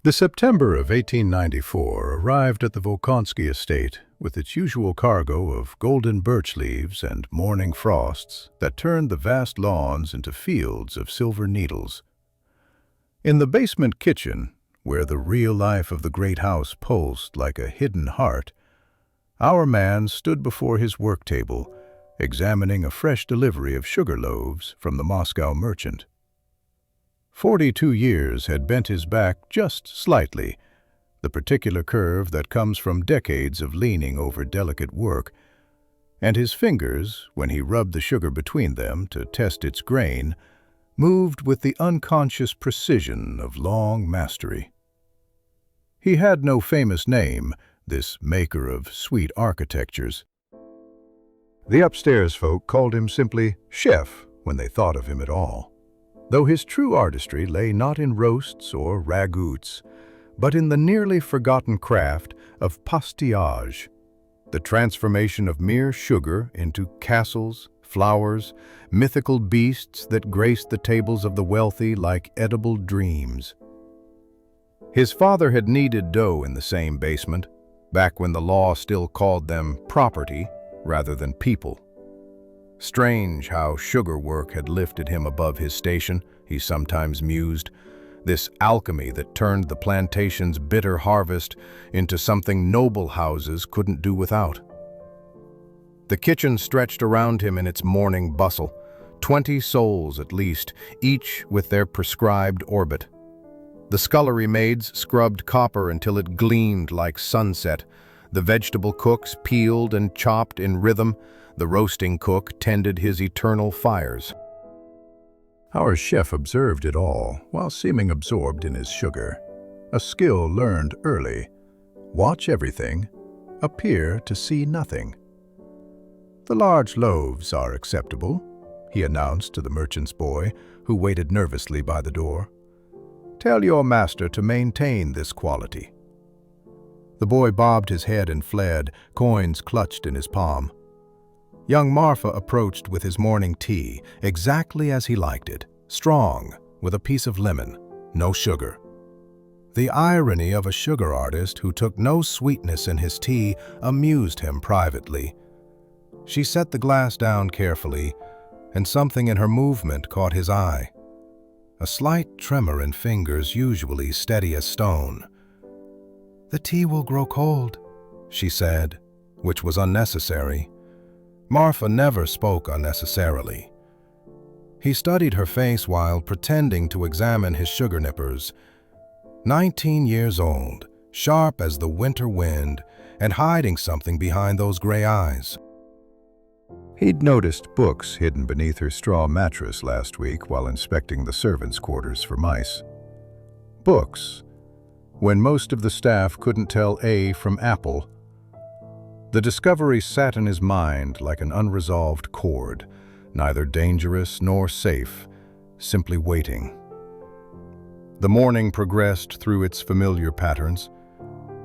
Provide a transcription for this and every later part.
The September of 1894 arrived at the Volkonsky estate with its usual cargo of golden birch leaves and morning frosts that turned the vast lawns into fields of silver needles. In the basement kitchen, where the real life of the great house pulsed like a hidden heart, our man stood before his work table, examining a fresh delivery of sugar loaves from the Moscow merchant. 42 years had bent his back just slightly, the particular curve that comes from decades of leaning over delicate work, and his fingers, when he rubbed the sugar between them to test its grain, moved with the unconscious precision of long mastery. He had no famous name, this maker of sweet architectures. The upstairs folk called him simply Chef when they thought of him at all, though his true artistry lay not in roasts or ragouts, but in the nearly forgotten craft of pastillage, the transformation of mere sugar into castles, flowers, mythical beasts that graced the tables of the wealthy like edible dreams. His father had kneaded dough in the same basement, back when the law still called them property rather than people. Strange how sugar work had lifted him above his station, he sometimes mused, this alchemy that turned the plantation's bitter harvest into something noble houses couldn't do without. The kitchen stretched around him in its morning bustle, 20 souls at least, each with their prescribed orbit. The scullery maids scrubbed copper until it gleamed like sunset. The vegetable cooks peeled and chopped in rhythm. The roasting cook tended his eternal fires. Our chef observed it all while seeming absorbed in his sugar, a skill learned early. Watch everything, appear to see nothing. "The large loaves are acceptable," he announced to the merchant's boy, who waited nervously by the door. "Tell your master to maintain this quality." The boy bobbed his head and fled, coins clutched in his palm. Young Marfa approached with his morning tea, exactly as he liked it, strong, with a piece of lemon, no sugar. The irony of a sugar artist who took no sweetness in his tea amused him privately. She set the glass down carefully, and something in her movement caught his eye. A slight tremor in fingers usually steady as stone. "The tea will grow cold," she said, which was unnecessary. Marfa never spoke unnecessarily. He studied her face while pretending to examine his sugar nippers. 19 years old, sharp as the winter wind, and hiding something behind those gray eyes. He'd noticed books hidden beneath her straw mattress last week while inspecting the servants' quarters for mice. Books, when most of the staff couldn't tell A from apple. The discovery sat in his mind like an unresolved chord, neither dangerous nor safe, simply waiting. The morning progressed through its familiar patterns.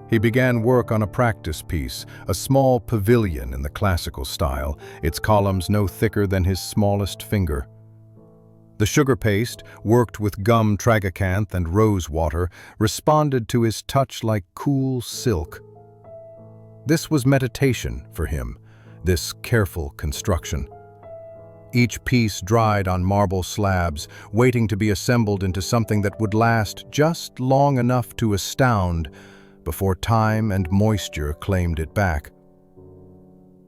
He began work on a practice piece, a small pavilion in the classical style, its columns no thicker than his smallest finger. The sugar paste, worked with gum tragacanth and rose water, responded to his touch like cool silk. This was meditation for him, this careful construction. Each piece dried on marble slabs, waiting to be assembled into something that would last just long enough to astound before time and moisture claimed it back.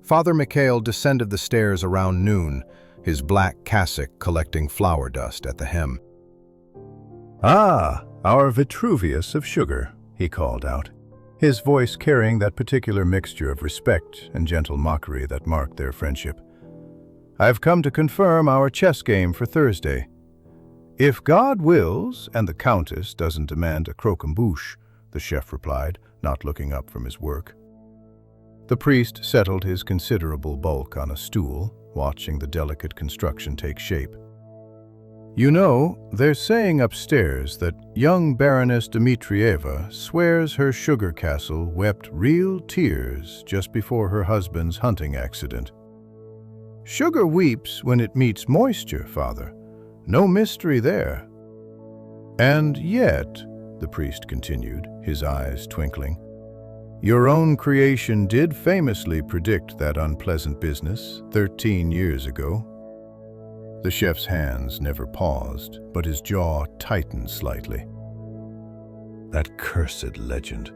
Father Mikhail descended the stairs around noon, his black cassock collecting flour dust at the hem. "Ah, our Vitruvius of sugar," he called out, his voice carrying that particular mixture of respect and gentle mockery that marked their friendship. "I've come to confirm our chess game for Thursday. If God wills, and the Countess doesn't demand a croquembouche," the chef replied, not looking up from his work. The priest settled his considerable bulk on a stool, watching the delicate construction take shape. "You know, they're saying upstairs that young Baroness Dmitrieva swears her sugar castle wept real tears just before her husband's hunting accident." "Sugar weeps when it meets moisture, Father. No mystery there." "And yet, the priest continued, his eyes twinkling. Your own creation did famously predict that unpleasant business 13 years ago. The chef's hands never paused, but his jaw tightened slightly. That cursed legend.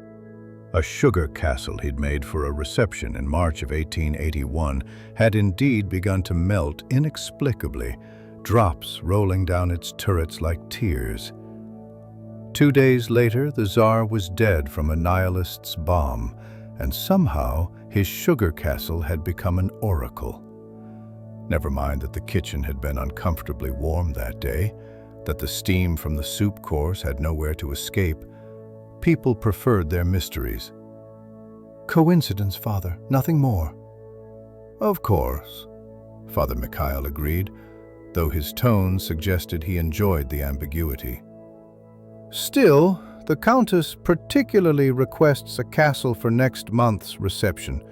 A sugar castle he'd made for a reception in March of 1881 had indeed begun to melt inexplicably, drops rolling down its turrets like tears. 2 days later, the Tsar was dead from a nihilist's bomb, and somehow his sugar castle had become an oracle. Never mind that the kitchen had been uncomfortably warm that day, that the steam from the soup course had nowhere to escape. People preferred their mysteries. Coincidence, Father, nothing more. Of course, Father Mikhail agreed, though his tone suggested he enjoyed the ambiguity. Still, the Countess particularly requests a castle for next month's reception.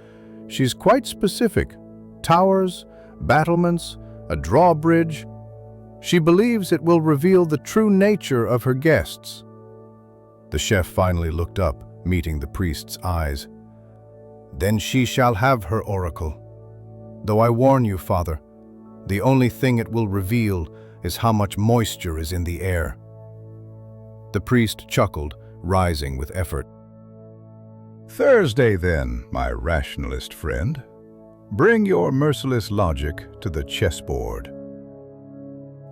She's quite specific. Towers, battlements, a drawbridge. She believes it will reveal the true nature of her guests. The chef finally looked up, meeting the priest's eyes. Then she shall have her oracle. Though I warn you, Father, the only thing it will reveal is how much moisture is in the air. The priest chuckled, rising with effort. Thursday, then, my rationalist friend. Bring your merciless logic to the chessboard.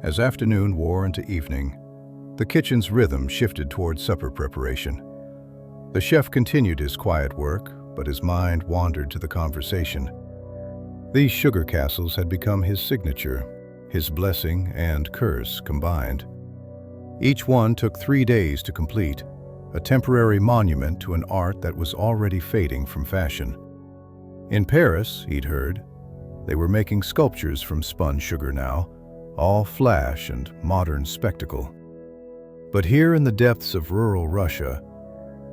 As afternoon wore into evening, the kitchen's rhythm shifted toward supper preparation. The chef continued his quiet work, but his mind wandered to the conversation. These sugar castles had become his signature, his blessing and curse combined. Each one took 3 days to complete, a temporary monument to an art that was already fading from fashion. In Paris, he'd heard, they were making sculptures from spun sugar now, all flash and modern spectacle. But here in the depths of rural Russia,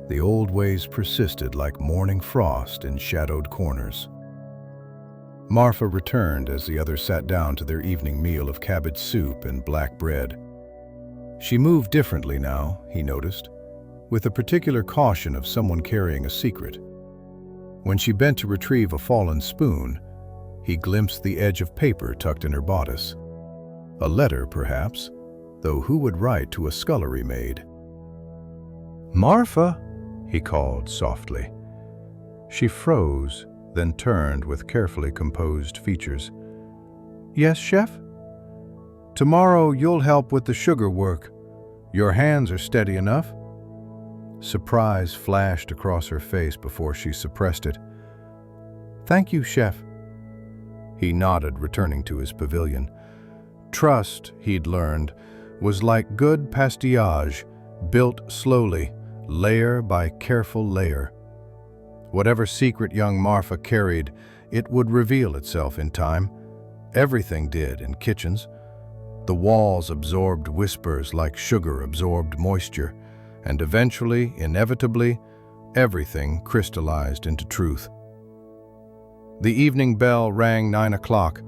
the old ways persisted like morning frost in shadowed corners. Marfa returned as the others sat down to their evening meal of cabbage soup and black bread. She moved differently now, he noticed, with a particular caution of someone carrying a secret. When she bent to retrieve a fallen spoon, he glimpsed the edge of paper tucked in her bodice. A letter, perhaps, though who would write to a scullery maid? "Marfa," he called softly. She froze, then turned with carefully composed features. "Yes, Chef? Tomorrow you'll help with the sugar work. Your hands are steady enough." Surprise flashed across her face before she suppressed it. "Thank you, Chef." He nodded, returning to his pavilion. Trust, he'd learned, was like good pastillage, built slowly, layer by careful layer. Whatever secret young Marfa carried, it would reveal itself in time. Everything did in kitchens. The walls absorbed whispers like sugar absorbed moisture, and eventually, inevitably, everything crystallized into truth. The evening bell rang 9 o'clock.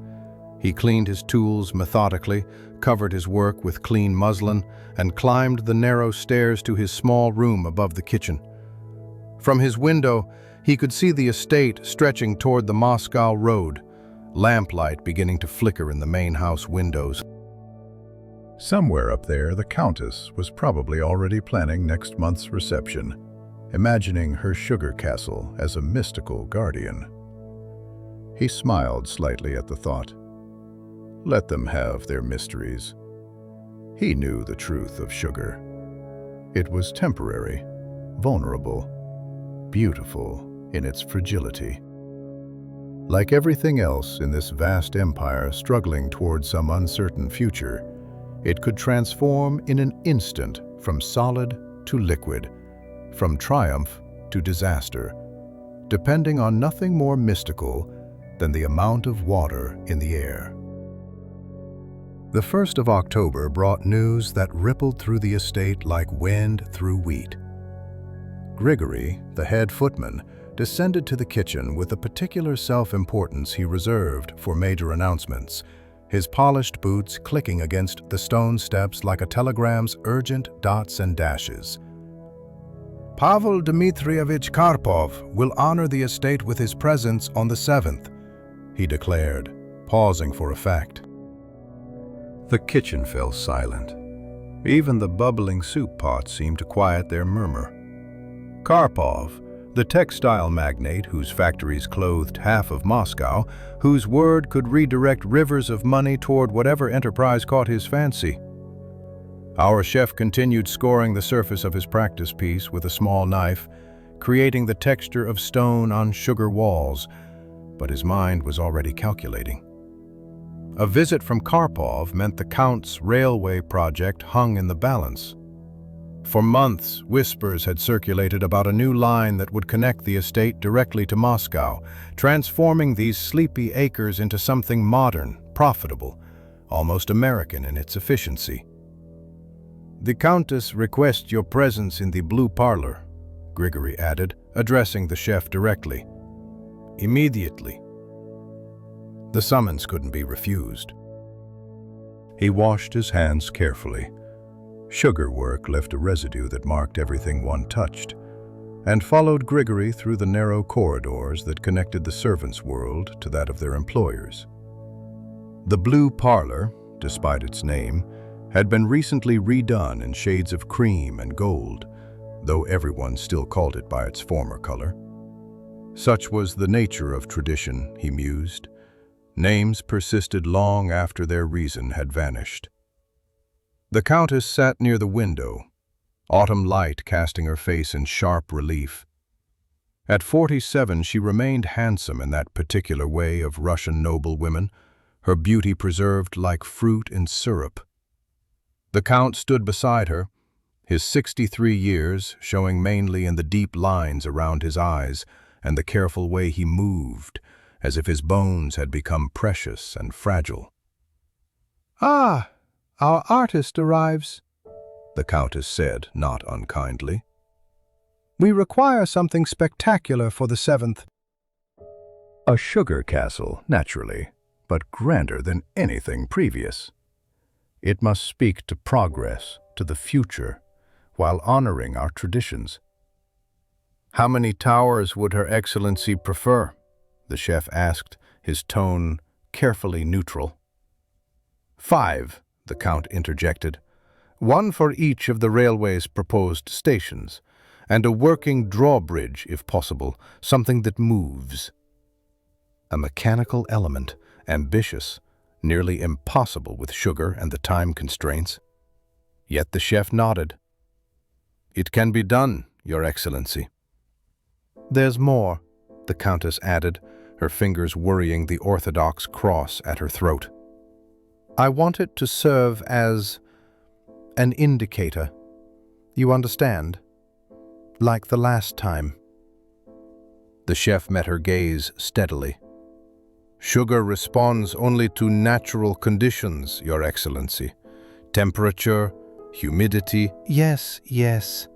He cleaned his tools methodically, covered his work with clean muslin, and climbed the narrow stairs to his small room above the kitchen. From his window, he could see the estate stretching toward the Moscow road, lamplight beginning to flicker in the main house windows. Somewhere up there, the Countess was probably already planning next month's reception, imagining her sugar castle as a mystical guardian. He smiled slightly at the thought. Let them have their mysteries. He knew the truth of sugar. It was temporary, vulnerable, beautiful in its fragility. Like everything else in this vast empire struggling toward some uncertain future, it could transform in an instant from solid to liquid, from triumph to disaster, depending on nothing more mystical than the amount of water in the air. The 1st of October brought news that rippled through the estate like wind through wheat. Grigory, the head footman, descended to the kitchen with a particular self-importance he reserved for major announcements, his polished boots clicking against the stone steps like a telegram's urgent dots and dashes. Pavel Dmitrievich Karpov will honor the estate with his presence on the 7th, he declared, pausing for effect. The kitchen fell silent. Even the bubbling soup pot seemed to quiet their murmur. Karpov, the textile magnate whose factories clothed half of Moscow, whose word could redirect rivers of money toward whatever enterprise caught his fancy. Our chef continued scoring the surface of his practice piece with a small knife, creating the texture of stone on sugar walls, but his mind was already calculating. A visit from Karpov meant the Count's railway project hung in the balance. For months, whispers had circulated about a new line that would connect the estate directly to Moscow, transforming these sleepy acres into something modern, profitable, almost American in its efficiency. "The Countess requests your presence in the blue parlor," Grigory added, addressing the chef directly. "Immediately." The summons couldn't be refused. He washed his hands carefully. Sugar work left a residue that marked everything one touched, and followed Grigory through the narrow corridors that connected the servants' world to that of their employers. The blue parlor, despite its name, had been recently redone in shades of cream and gold, though everyone still called it by its former color. Such was the nature of tradition, he mused. Names persisted long after their reason had vanished. The Countess sat near the window, autumn light casting her face in sharp relief. At 47, she remained handsome in that particular way of Russian noblewomen, her beauty preserved like fruit in syrup. The Count stood beside her, his 63 years showing mainly in the deep lines around his eyes and the careful way he moved, as if his bones had become precious and fragile. "Ah, our artist arrives," the Countess said, not unkindly. "We require something spectacular for the 7th. A sugar castle, naturally, but grander than anything previous. It must speak to progress, to the future, while honoring our traditions." "How many towers would Her Excellency prefer?" the chef asked, his tone carefully neutral. "5, the Count interjected. "One for each of the railway's proposed stations, and a working drawbridge, if possible, something that moves." A mechanical element, ambitious, nearly impossible with sugar and the time constraints. Yet the chef nodded. "It can be done, Your Excellency." "There's more," the Countess added, her fingers worrying the orthodox cross at her throat. "I want it to serve as an indicator. You understand? Like the last time." The chef met her gaze steadily. "Sugar responds only to natural conditions, Your Excellency. Temperature, humidity." "Yes, yes."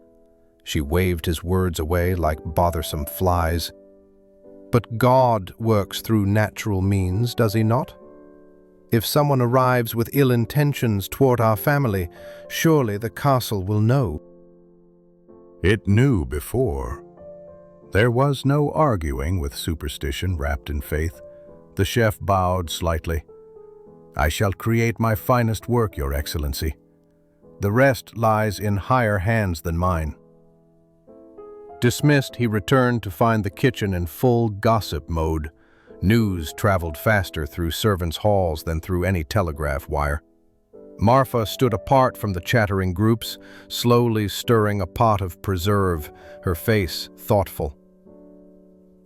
She waved his words away like bothersome flies. "But God works through natural means, does he not? If someone arrives with ill intentions toward our family, surely the castle will know." It knew before. There was no arguing with superstition wrapped in faith. The chef bowed slightly. "I shall create my finest work, Your Excellency. The rest lies in higher hands than mine." Dismissed, he returned to find the kitchen in full gossip mode. News traveled faster through servants' halls than through any telegraph wire. Marfa stood apart from the chattering groups, slowly stirring a pot of preserve, her face thoughtful.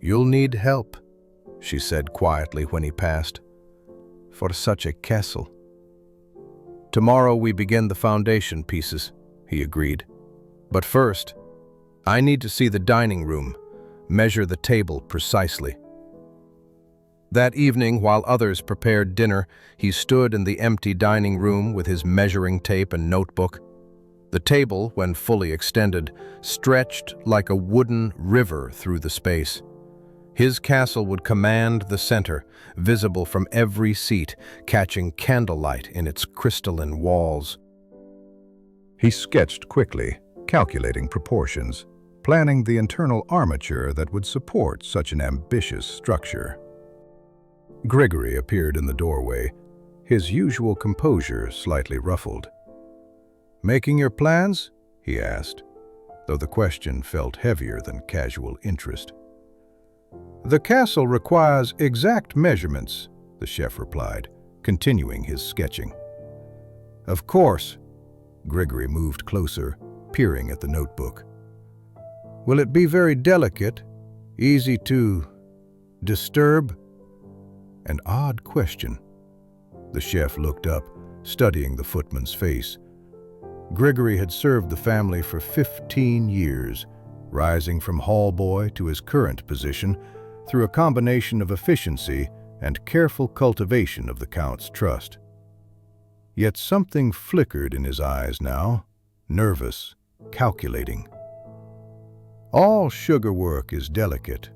"You'll need help," she said quietly when he passed, "for such a castle." "Tomorrow we begin the foundation pieces," he agreed. "But first, I need to see the dining room, measure the table precisely." That evening, while others prepared dinner, he stood in the empty dining room with his measuring tape and notebook. The table, when fully extended, stretched like a wooden river through the space. His castle would command the center, visible from every seat, catching candlelight in its crystalline walls. He sketched quickly, calculating proportions, planning the internal armature that would support such an ambitious structure. Grigory appeared in the doorway, his usual composure slightly ruffled. "Making your plans?" he asked, though the question felt heavier than casual interest. "The castle requires exact measurements," the chef replied, continuing his sketching. "Of course." Grigory moved closer, peering at the notebook. "Will it be very delicate, easy to disturb?" An odd question. The chef looked up, studying the footman's face. Grigory had served the family for 15 years, rising from hall boy to his current position through a combination of efficiency and careful cultivation of the Count's trust. Yet something flickered in his eyes now, nervous, calculating. "All sugar work is delicate,"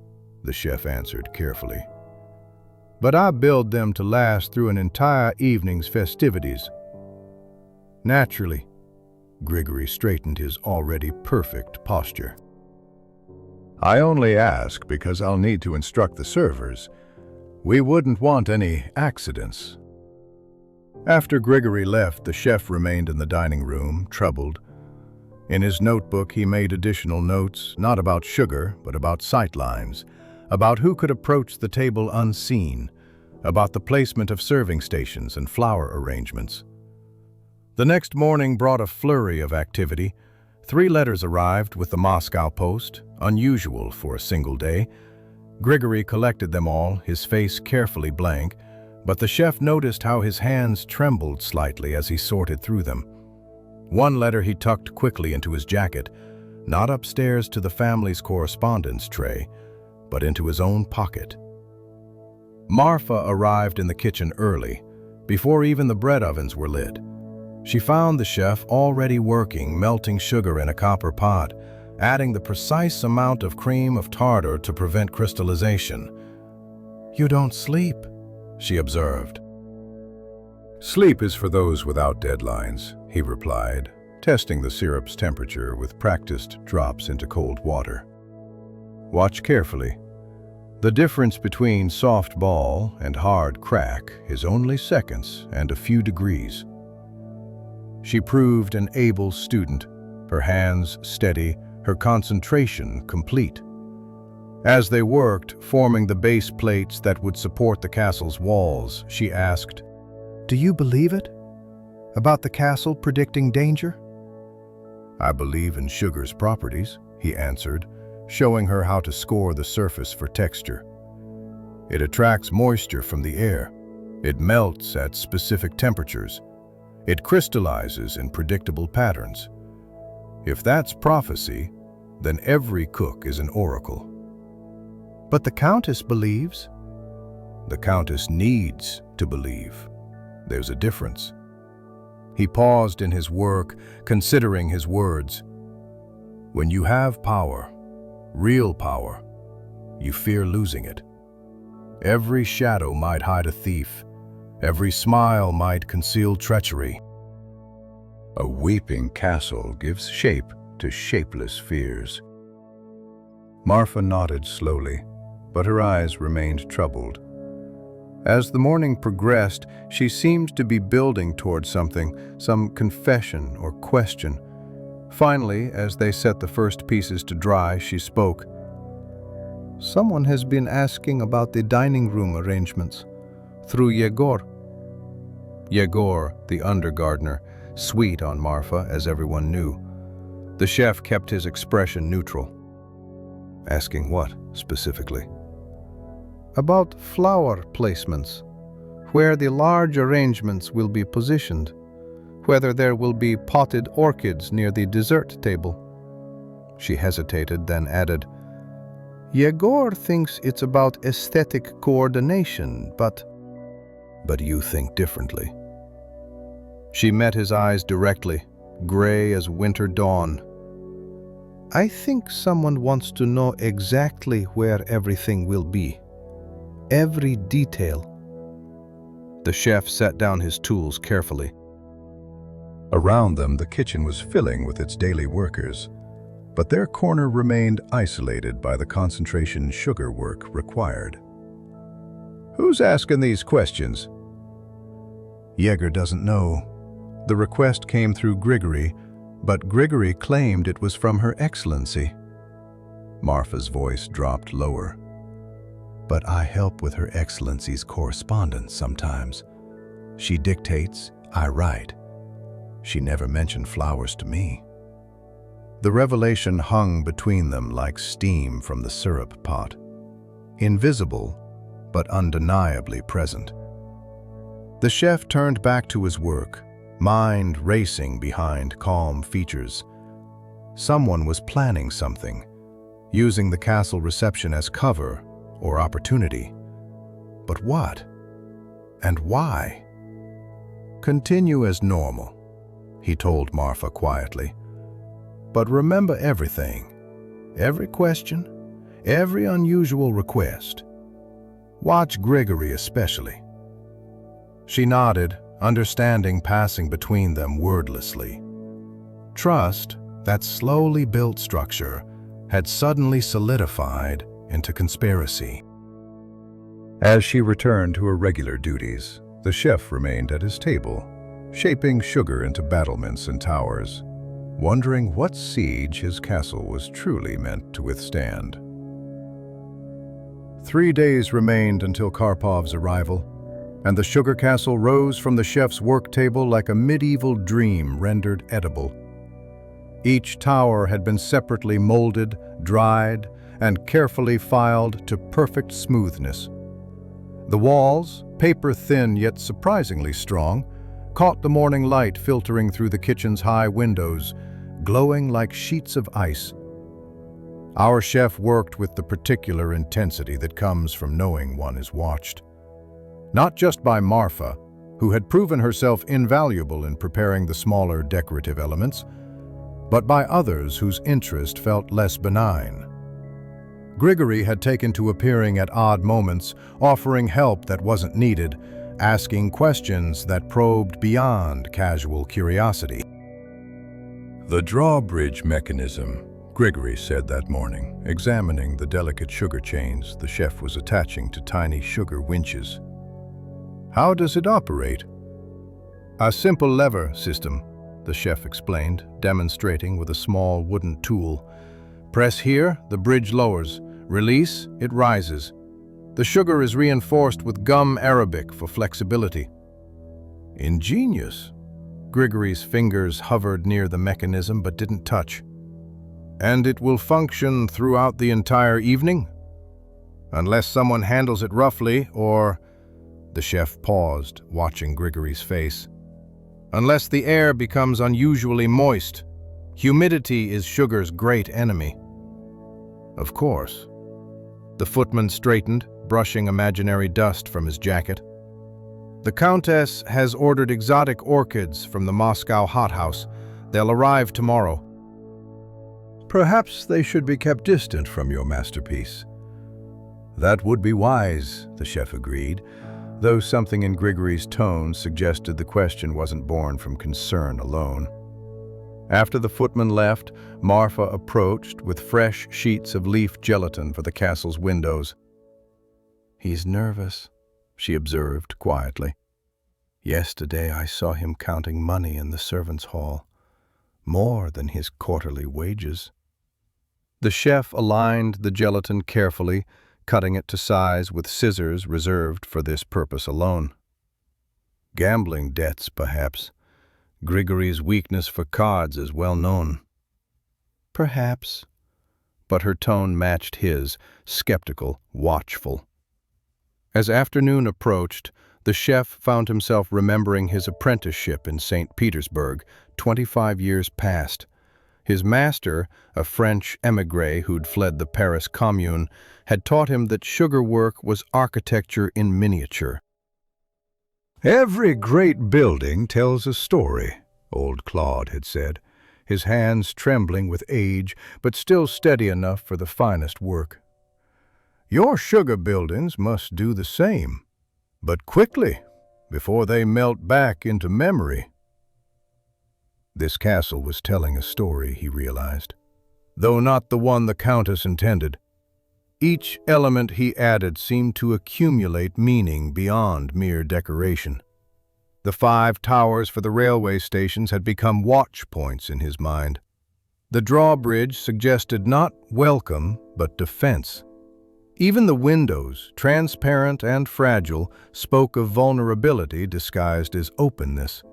the chef answered carefully. "But I build them to last through an entire evening's festivities." Naturally, Grigory straightened his already perfect posture. "I only ask because I'll need to instruct the servers. We wouldn't want any accidents." After Grigory left, the chef remained in the dining room, troubled. In his notebook, he made additional notes, not about sugar, but about sightlines, about who could approach the table unseen, about the placement of serving stations and flower arrangements. The next morning brought a flurry of activity. 3 letters arrived with the Moscow post, unusual for a single day. Grigory collected them all, his face carefully blank, but the chef noticed how his hands trembled slightly as he sorted through them. One letter he tucked quickly into his jacket, not upstairs to the family's correspondence tray, but into his own pocket. Marfa arrived in the kitchen early, before even the bread ovens were lit. She found the chef already working, melting sugar in a copper pot, adding the precise amount of cream of tartar to prevent crystallization. "You don't sleep," she observed. "Sleep is for those without deadlines," he replied, testing the syrup's temperature with practiced drops into cold water. "Watch carefully. The difference between soft ball and hard crack is only seconds and a few degrees." She proved an able student, her hands steady, her concentration complete. As they worked, forming the base plates that would support the castle's walls, she asked, "Do you believe it? About the castle predicting danger?" "I believe in sugar's properties," he answered, showing her how to score the surface for texture. "It attracts moisture from the air. It melts at specific temperatures. It crystallizes in predictable patterns. If that's prophecy, then every cook is an oracle." "But the Countess believes." "The Countess needs to believe. There's a difference." He paused in his work, considering his words. "When you have power, real power, you fear losing it. Every shadow might hide a thief. Every smile might conceal treachery. A weeping castle gives shape to shapeless fears." Marfa nodded slowly, but her eyes remained troubled. As the morning progressed, she seemed to be building toward something, some confession or question. Finally, as they set the first pieces to dry, she spoke. "Someone has been asking about the dining room arrangements, through Yegor." Yegor, the undergardener, sweet on Marfa, as everyone knew. The chef kept his expression neutral. "Asking what, specifically?" "About flower placements, where the large arrangements will be positioned, whether there will be potted orchids near the dessert table." She hesitated, then added, "Yegor thinks it's about aesthetic coordination, but you think differently." She met his eyes directly, gray as winter dawn. "I think someone wants to know exactly where everything will be. Every detail." The chef set down his tools carefully. Around them, the kitchen was filling with its daily workers. but their corner remained isolated by the concentration sugar work required. "Who's asking these questions?" Yeager doesn't know. The request came through Grigory, but Grigory claimed it was from Her Excellency. Marfa's voice dropped lower. "But I help with Her Excellency's correspondence sometimes. She dictates, I write. She never mentioned flowers to me." The revelation hung between them like steam from the syrup pot. Invisible, but undeniably present. The chef turned back to his work, mind racing behind calm features. Someone was planning something, using the castle reception as cover or opportunity. But what? And why? "Continue as normal," he told Marfa quietly. "But remember everything, every question, every unusual request. Watch Grigory especially." She nodded, understanding passing between them wordlessly. Trust, that slowly built structure, had suddenly solidified into conspiracy. As she returned to her regular duties, the chef remained at his table, shaping sugar into battlements and towers, wondering what siege his castle was truly meant to withstand. 3 days remained until Karpov's arrival, and the sugar castle rose from the chef's work table like a medieval dream rendered edible. Each tower had been separately molded, dried, and carefully filed to perfect smoothness. The walls, paper-thin yet surprisingly strong, caught the morning light filtering through the kitchen's high windows, glowing like sheets of ice. Our chef worked with the particular intensity that comes from knowing one is watched. Not just by Marfa, who had proven herself invaluable in preparing the smaller decorative elements, but by others whose interest felt less benign. Grigory had taken to appearing at odd moments, offering help that wasn't needed, asking questions that probed beyond casual curiosity. "The drawbridge mechanism," Grigory said that morning, examining the delicate sugar chains the chef was attaching to tiny sugar winches. "How does it operate?" "A simple lever system," the chef explained, demonstrating with a small wooden tool. "Press here, the bridge lowers. Release, it rises. The sugar is reinforced with gum arabic for flexibility." "Ingenious." Grigory's fingers hovered near the mechanism but didn't touch. "And it will function throughout the entire evening? Unless someone handles it roughly, or..." The chef paused, watching Grigory's face. "Unless the air becomes unusually moist. Humidity is sugar's great enemy." "Of course." The footman straightened, brushing imaginary dust from his jacket. "The Countess has ordered exotic orchids from the Moscow hothouse. They'll arrive tomorrow." "Perhaps they should be kept distant from your masterpiece." "That would be wise," the chef agreed, though something in Grigory's tone suggested the question wasn't born from concern alone. After the footman left, Marfa approached with fresh sheets of leaf gelatin for the castle's windows. "He's nervous," she observed quietly. "Yesterday I saw him counting money in the servants' hall, more than his quarterly wages." The chef aligned the gelatin carefully, cutting it to size with scissors reserved for this purpose alone. "Gambling debts, perhaps. Grigory's weakness for cards is well known." "Perhaps," but her tone matched his, skeptical, watchful. As afternoon approached, the chef found himself remembering his apprenticeship in St. Petersburg, 25 years past. His master, a French émigré who'd fled the Paris Commune, had taught him that sugar work was architecture in miniature. "Every great building tells a story," old Claude had said, his hands trembling with age, but still steady enough for the finest work. "Your sugar buildings must do the same, but quickly, before they melt back into memory." This castle was telling a story, he realized. though not the one the Countess intended. Each element he added seemed to accumulate meaning beyond mere decoration. The 5 towers for the railway stations had become watch points in his mind. The drawbridge suggested not welcome, but defense. Even the windows, transparent and fragile, spoke of vulnerability disguised as openness.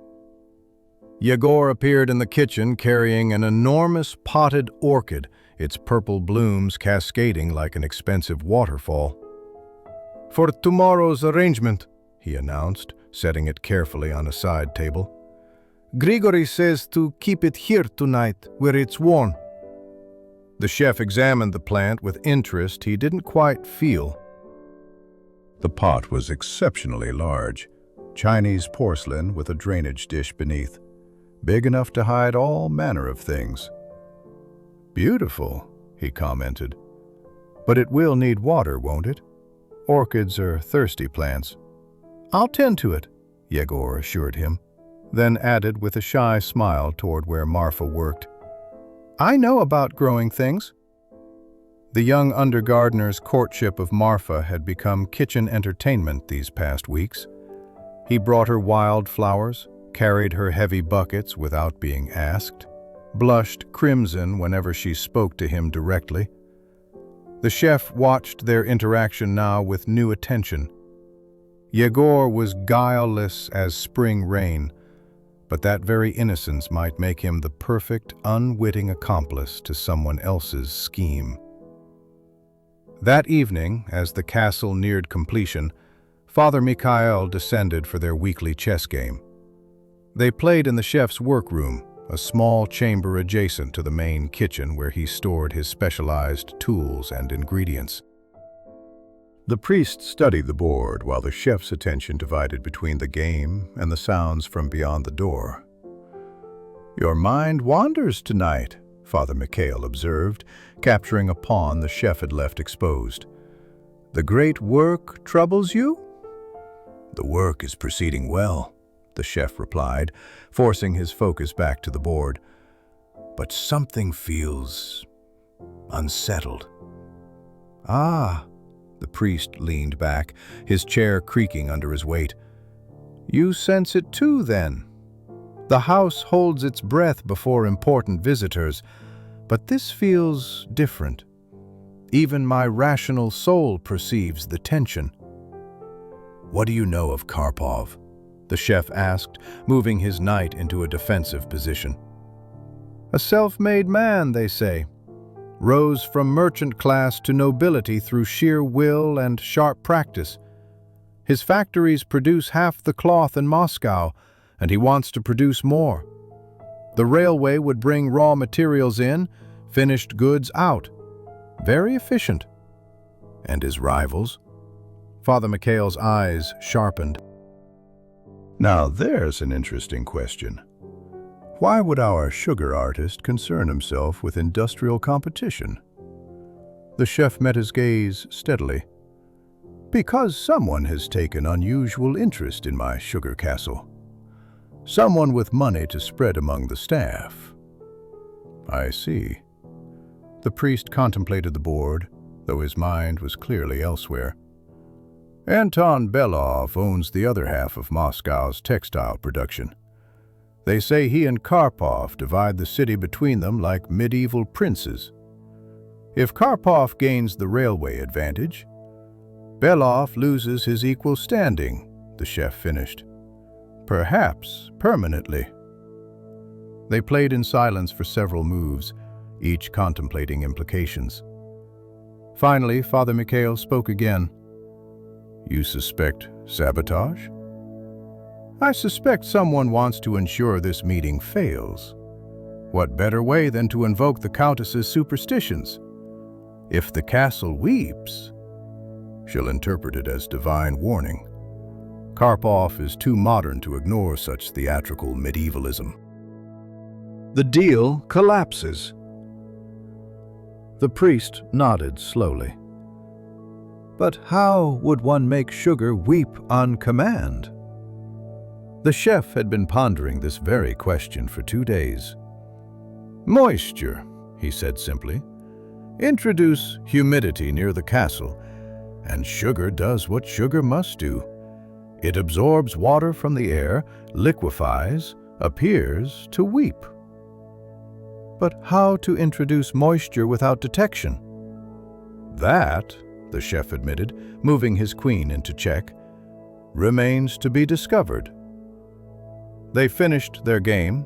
Yegor appeared in the kitchen carrying an enormous potted orchid, its purple blooms cascading like an expensive waterfall. "For tomorrow's arrangement," he announced, setting it carefully on a side table. "Grigory says to keep it here tonight, where it's warm." The chef examined the plant with interest he didn't quite feel. The pot was exceptionally large, Chinese porcelain with a drainage dish beneath, big enough to hide all manner of things. "Beautiful," he commented. "But it will need water, won't it? Orchids are thirsty plants." "I'll tend to it," Yegor assured him, then added with a shy smile toward where Marfa worked, "I know about growing things." The young undergardener's courtship of Marfa had become kitchen entertainment these past weeks. He brought her wild flowers, carried her heavy buckets without being asked, blushed crimson whenever she spoke to him directly. The chef watched their interaction now with new attention. Yegor was guileless as spring rain, but that very innocence might make him the perfect, unwitting accomplice to someone else's scheme. That evening, as the castle neared completion, Father Mikhail descended for their weekly chess game. They played in the chef's workroom, a small chamber adjacent to the main kitchen where he stored his specialized tools and ingredients. The priest studied the board while the chef's attention divided between the game and the sounds from beyond the door. "Your mind wanders tonight," Father Mikhail observed, capturing a pawn the chef had left exposed. "The great work troubles you?" "The work is proceeding well," the chef replied, forcing his focus back to the board. "But something feels unsettled." "Ah," the priest leaned back, his chair creaking under his weight. "You sense it too, then? The house holds its breath before important visitors, but this feels different. Even my rational soul perceives the tension." "What do you know of Karpov?" the chef asked, moving his knight into a defensive position. "A self-made man, they say. Rose from merchant class to nobility through sheer will and sharp practice. His factories produce half the cloth in Moscow, and he wants to produce more. The railway would bring raw materials in, finished goods out. Very efficient." "And his rivals?" Father Mikhail's eyes sharpened. "Now there's an interesting question. Why would our sugar artist concern himself with industrial competition?" The chef met his gaze steadily. "Because someone has taken unusual interest in my sugar castle. Someone with money to spread among the staff." "I see." The priest contemplated the board, though his mind was clearly elsewhere. "Anton Belov owns the other half of Moscow's textile production. They say he and Karpov divide the city between them like medieval princes. If Karpov gains the railway advantage, Belov loses his equal standing," the chef finished. "Perhaps permanently." They played in silence for several moves, each contemplating implications. Finally, Father Mikhail spoke again. "You suspect sabotage?" "I suspect someone wants to ensure this meeting fails. What better way than to invoke the Countess's superstitions? If the castle weeps, she'll interpret it as divine warning. Karpov is too modern to ignore such theatrical medievalism." The deal collapses. The priest nodded slowly. "But how would one make sugar weep on command?" The chef had been pondering this very question for 2 days. "Moisture," he said simply. "Introduce humidity near the castle, and sugar does what sugar must do. It absorbs water from the air, liquefies, appears to weep." But how to introduce moisture without detection? That, the chef admitted, moving his queen into check, remains to be discovered. They finished their game.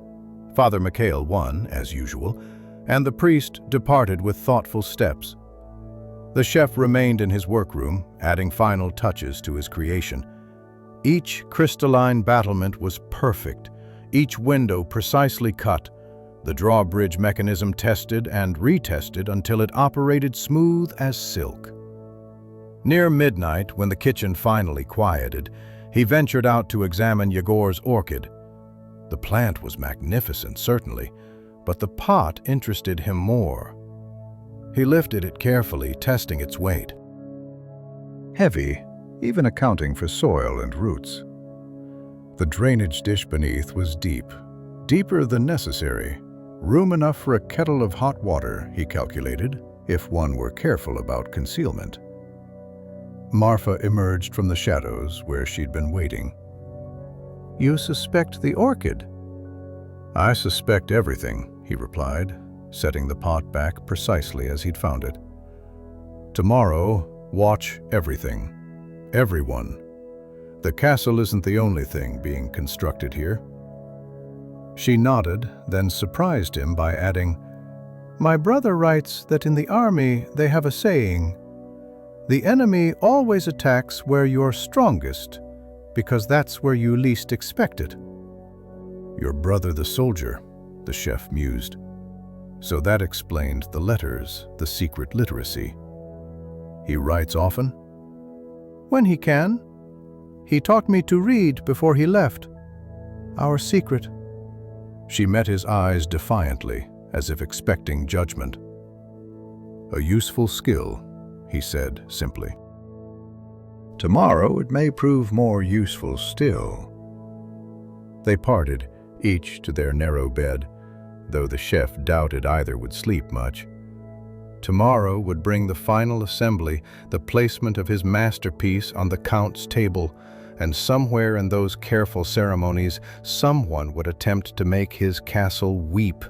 Father Mikhail won, as usual, and the priest departed with thoughtful steps. The chef remained in his workroom, adding final touches to his creation. Each crystalline battlement was perfect, each window precisely cut, the drawbridge mechanism tested and retested until it operated smooth as silk. Near midnight, when the kitchen finally quieted, he ventured out to examine Yegor's orchid. The plant was magnificent, certainly, but the pot interested him more. He lifted it carefully, testing its weight. Heavy, even accounting for soil and roots. The drainage dish beneath was deep, deeper than necessary. Room enough for a kettle of hot water, he calculated, if one were careful about concealment. Marfa emerged from the shadows where she'd been waiting. "You suspect the orchid?" "I suspect everything," he replied, setting the pot back precisely as he'd found it. "Tomorrow, watch everything. Everyone. The castle isn't the only thing being constructed here." She nodded, then surprised him by adding, "My brother writes that in the army they have a saying, 'The enemy always attacks where you're strongest, because that's where you least expect it.'" "Your brother the soldier," the chef mused. So that explained the letters, the secret literacy. "He writes often?" "When he can. He taught me to read before he left. Our secret." She met his eyes defiantly, as if expecting judgment. "A useful skill," he said simply. "Tomorrow it may prove more useful still." They parted, each to their narrow bed, though the chef doubted either would sleep much. Tomorrow would bring the final assembly, the placement of his masterpiece on the Count's table, and somewhere in those careful ceremonies, someone would attempt to make his castle weep.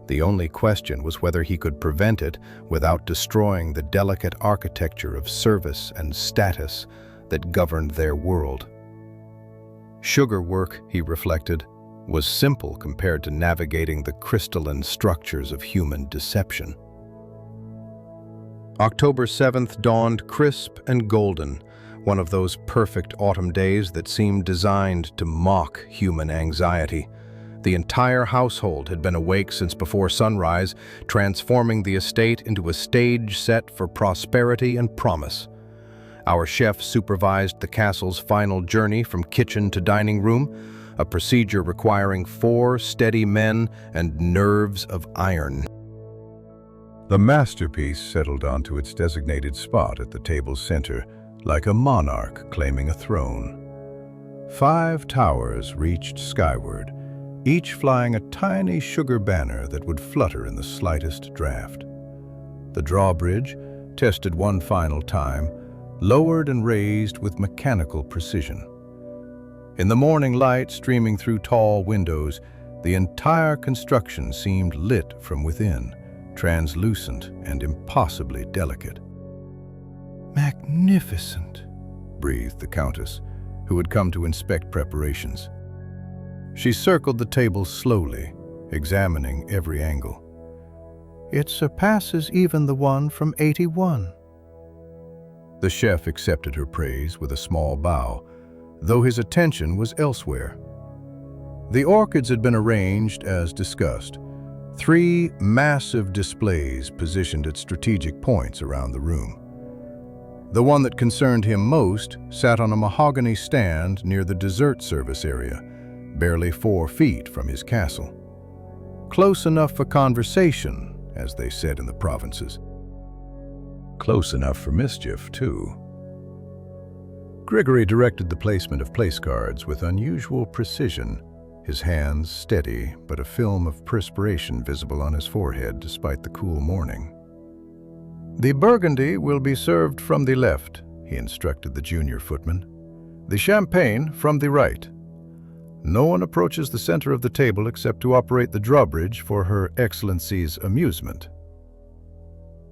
The only question was whether he could prevent it without destroying the delicate architecture of service and status that governed their world. Sugar work, he reflected, was simple compared to navigating the crystalline structures of human deception. October 7th dawned crisp and golden, one of those perfect autumn days that seemed designed to mock human anxiety. The entire household had been awake since before sunrise, transforming the estate into a stage set for prosperity and promise. Our chef supervised the castle's final journey from kitchen to dining room, a procedure requiring 4 steady men and nerves of iron. The masterpiece settled onto its designated spot at the table's center, like a monarch claiming a throne. 5 towers reached skyward, each flying a tiny sugar banner that would flutter in the slightest draft. The drawbridge, tested one final time, lowered and raised with mechanical precision. In the morning light streaming through tall windows, the entire construction seemed lit from within, translucent and impossibly delicate. "Magnificent," breathed the Countess, who had come to inspect preparations. She circled the table slowly, examining every angle. "It surpasses even the one from 81. The chef accepted her praise with a small bow, though his attention was elsewhere. The orchids had been arranged as discussed, 3 massive displays positioned at strategic points around the room. The one that concerned him most sat on a mahogany stand near the dessert service area, barely 4 feet from his castle. Close enough for conversation, as they said in the provinces. Close enough for mischief, too. Grigory directed the placement of place cards with unusual precision, his hands steady but a film of perspiration visible on his forehead despite the cool morning. "The burgundy will be served from the left," he instructed the junior footman. "The champagne from the right. No one approaches the center of the table except to operate the drawbridge for Her Excellency's amusement."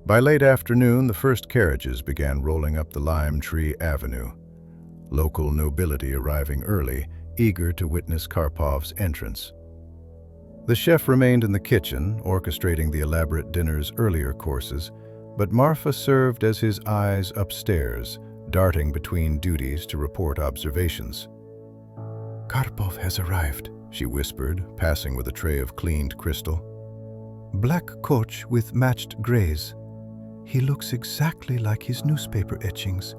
By late afternoon, the first carriages began rolling up the Lime Tree Avenue, local nobility arriving early, eager to witness Karpov's entrance. The chef remained in the kitchen, orchestrating the elaborate dinner's earlier courses, but Marfa served as his eyes upstairs, darting between duties to report observations. "Karpov has arrived," she whispered, passing with a tray of cleaned crystal. "Black coach with matched grays. He looks exactly like his newspaper etchings.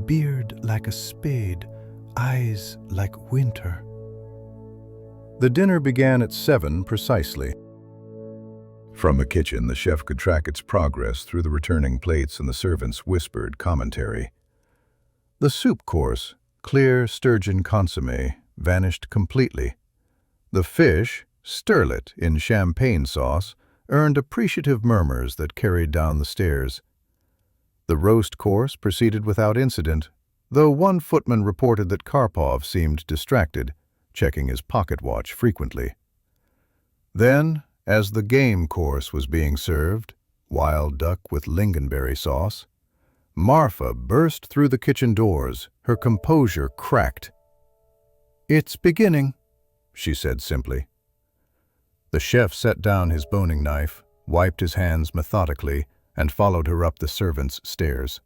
Beard like a spade, eyes like winter." The dinner began at 7 precisely. From the kitchen, the chef could track its progress through the returning plates and the servants' whispered commentary. The soup course, clear sturgeon consommé, vanished completely. The fish, sterlet in champagne sauce, earned appreciative murmurs that carried down the stairs. The roast course proceeded without incident, though one footman reported that Karpov seemed distracted, checking his pocket watch frequently. Then, as the game course was being served, wild duck with lingonberry sauce, Marfa burst through the kitchen doors, her composure cracked. "It's beginning," she said simply. The chef set down his boning knife, wiped his hands methodically, and followed her up the servants' stairs.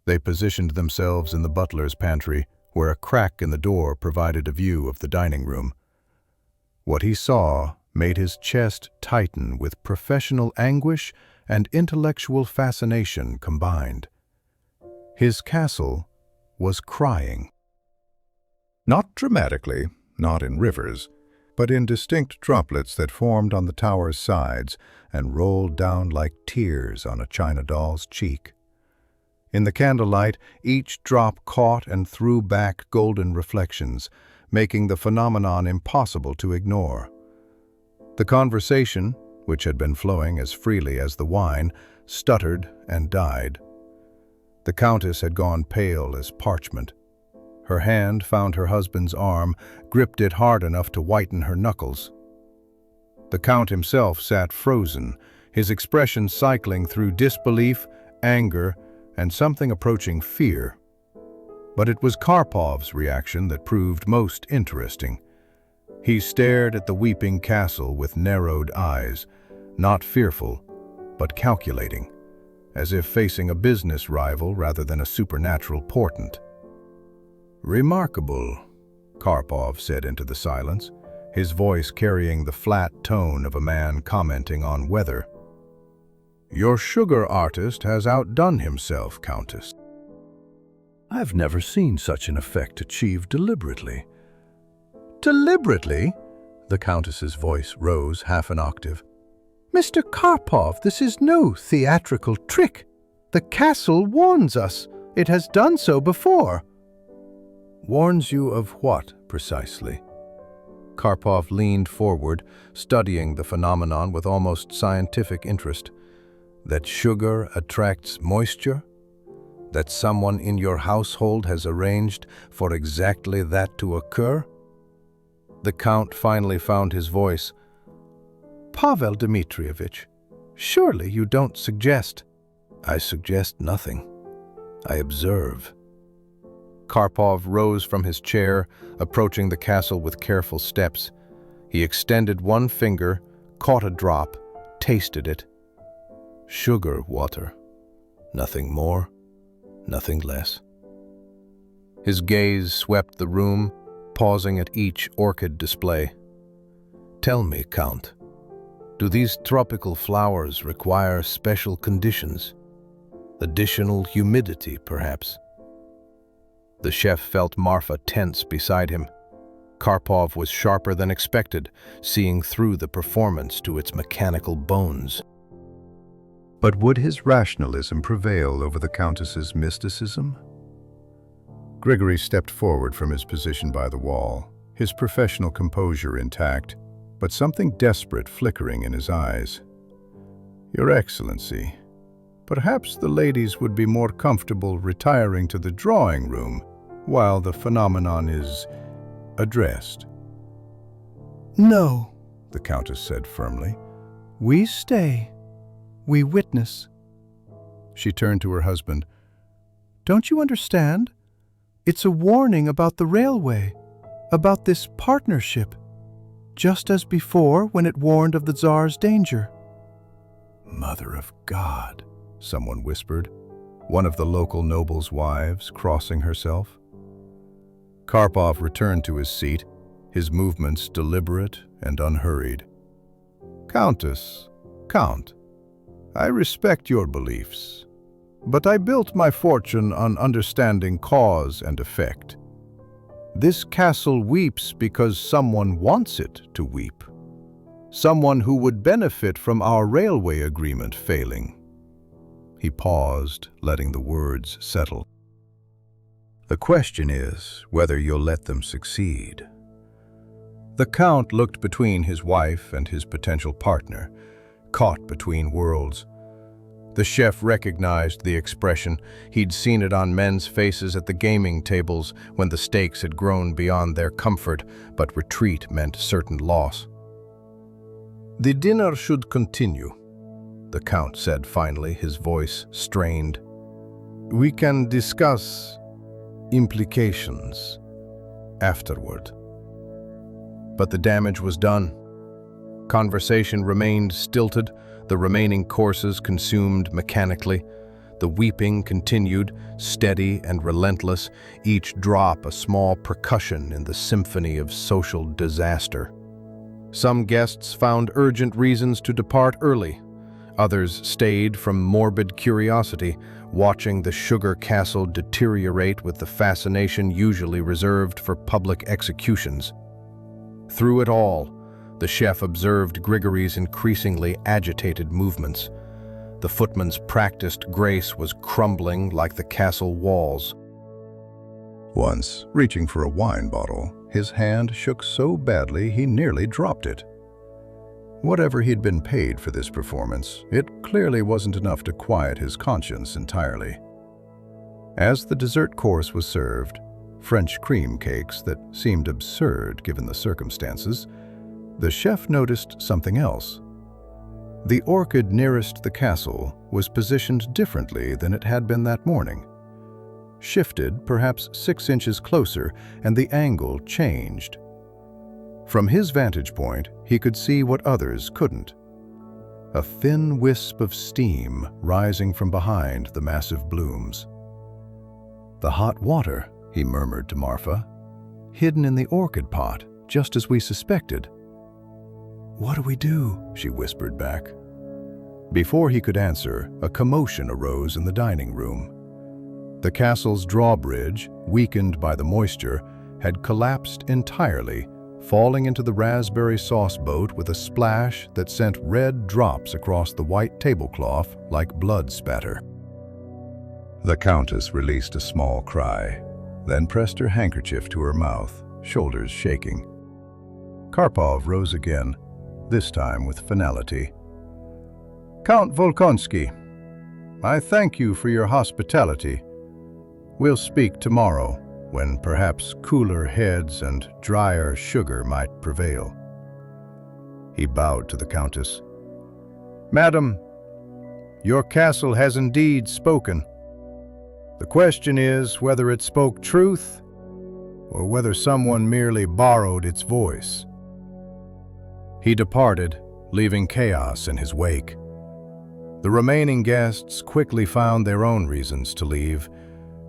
They positioned themselves in the butler's pantry, where a crack in the door provided a view of the dining room. What he saw made his chest tighten with professional anguish and intellectual fascination combined. His castle was crying. Not dramatically, not in rivers, but in distinct droplets that formed on the tower's sides and rolled down like tears on a china doll's cheek. In the candlelight, each drop caught and threw back golden reflections, making the phenomenon impossible to ignore. The conversation, which had been flowing as freely as the wine, stuttered and died. The Countess had gone pale as parchment. Her hand found her husband's arm, gripped it hard enough to whiten her knuckles. The Count himself sat frozen, his expression cycling through disbelief, anger, and something approaching fear. But it was Karpov's reaction that proved most interesting. He stared at the weeping castle with narrowed eyes, not fearful, but calculating, as if facing a business rival rather than a supernatural portent. "Remarkable," Karpov said into the silence, his voice carrying the flat tone of a man commenting on weather. "Your sugar artist has outdone himself, Countess." "I've never seen such an effect achieved deliberately." "Deliberately?" The Countess's voice rose half an octave. "Mr. Karpov, this is no theatrical trick. The castle warns us. It has done so before." "Warns you of what, precisely?" Karpov leaned forward, studying the phenomenon with almost scientific interest. "That sugar attracts moisture? That someone in your household has arranged for exactly that to occur?" The Count finally found his voice. "Pavel Dmitrievich, surely you don't suggest—" "I suggest nothing. I observe." Karpov rose from his chair, approaching the castle with careful steps. He extended one finger, caught a drop, tasted it. Sugar water. Nothing more, nothing less. His gaze swept the room, pausing at each orchid display. "Tell me, Count, do these tropical flowers require special conditions? Additional humidity, perhaps?" The chef felt Marfa tense beside him. Karpov was sharper than expected, seeing through the performance to its mechanical bones. But would his rationalism prevail over the Countess's mysticism? Grigory stepped forward from his position by the wall, his professional composure intact, but something desperate flickering in his eyes. "Your Excellency, perhaps the ladies would be more comfortable retiring to the drawing room while the phenomenon is addressed." "No," the Countess said firmly. "we stay. We witness." She turned to her husband. "Don't you understand? It's a warning about the railway, about this partnership, just as before when it warned of the Tsar's danger." "Mother of God," someone whispered, one of the local noble's wives, crossing herself. Karpov returned to his seat, his movements deliberate and unhurried. "Countess, Count, I respect your beliefs, but I built my fortune on understanding cause and effect. This castle weeps because someone wants it to weep. Someone who would benefit from our railway agreement failing." He paused, letting the words settle. "The question is whether you'll let them succeed." The Count looked between his wife and his potential partner, caught between worlds. The chef recognized the expression. He'd seen it on men's faces at the gaming tables when the stakes had grown beyond their comfort, but retreat meant certain loss. "The dinner should continue," the Count said finally, his voice strained. "We can discuss implications afterward." But the damage was done. Conversation remained stilted, the remaining courses consumed mechanically. The weeping continued, steady and relentless, each drop a small percussion in the symphony of social disaster. Some guests found urgent reasons to depart early. Others stayed from morbid curiosity, watching the sugar castle deteriorate with the fascination usually reserved for public executions. Through it all, the chef observed Grigory's increasingly agitated movements. The footman's practiced grace was crumbling like the castle walls. Once, reaching for a wine bottle, his hand shook so badly he nearly dropped it. Whatever he'd been paid for this performance, it clearly wasn't enough to quiet his conscience entirely. As the dessert course was served, French cream cakes that seemed absurd given the circumstances, the chef noticed something else. The orchid nearest the castle was positioned differently than it had been that morning. Shifted perhaps 6 inches closer, and the angle changed. From his vantage point, he could see what others couldn't. A thin wisp of steam rising from behind the massive blooms. "The hot water," he murmured to Marfa, "hidden in the orchid pot, just as we suspected." "What do we do?" she whispered back. Before he could answer, a commotion arose in the dining room. The castle's drawbridge, weakened by the moisture, had collapsed entirely, falling into the raspberry sauce boat with a splash that sent red drops across the white tablecloth like blood spatter. The Countess released a small cry, then pressed her handkerchief to her mouth, shoulders shaking. Karpov rose again, this time with finality. "Count Volkonsky, I thank you for your hospitality. We'll speak tomorrow, when perhaps cooler heads and drier sugar might prevail." He bowed to the Countess. "Madam, your castle has indeed spoken. The question is whether it spoke truth or whether someone merely borrowed its voice." He departed, leaving chaos in his wake. The remaining guests quickly found their own reasons to leave,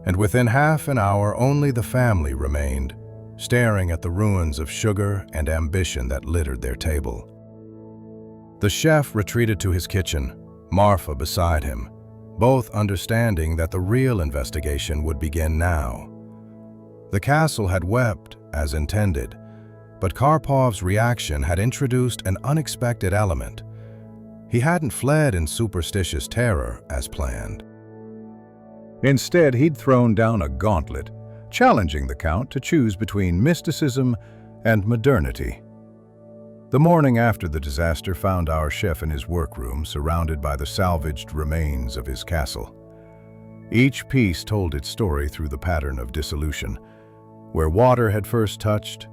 and within half an hour only the family remained, staring at the ruins of sugar and ambition that littered their table. The chef retreated to his kitchen, Marfa beside him, both understanding that the real investigation would begin now. The castle had wept, as intended, but Karpov's reaction had introduced an unexpected element. He hadn't fled in superstitious terror, as planned. Instead, he'd thrown down a gauntlet, challenging the Count to choose between mysticism and modernity. The morning after the disaster found our chef in his workroom, surrounded by the salvaged remains of his castle. Each piece told its story through the pattern of dissolution, where water had first touched,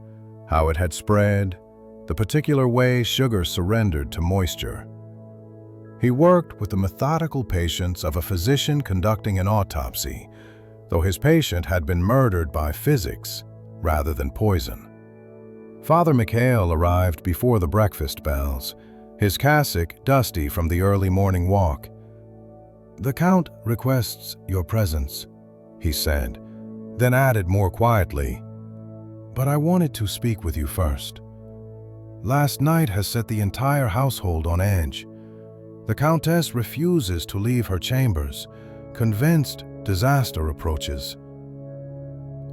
how it had spread, the particular way sugar surrendered to moisture. He worked with the methodical patience of a physician conducting an autopsy, though his patient had been murdered by physics rather than poison. Father Mikhail arrived before the breakfast bells, his cassock dusty from the early morning walk. "The Count requests your presence," he said, then added more quietly, "But I wanted to speak with you first. Last night has set the entire household on edge. The Countess refuses to leave her chambers, convinced disaster approaches."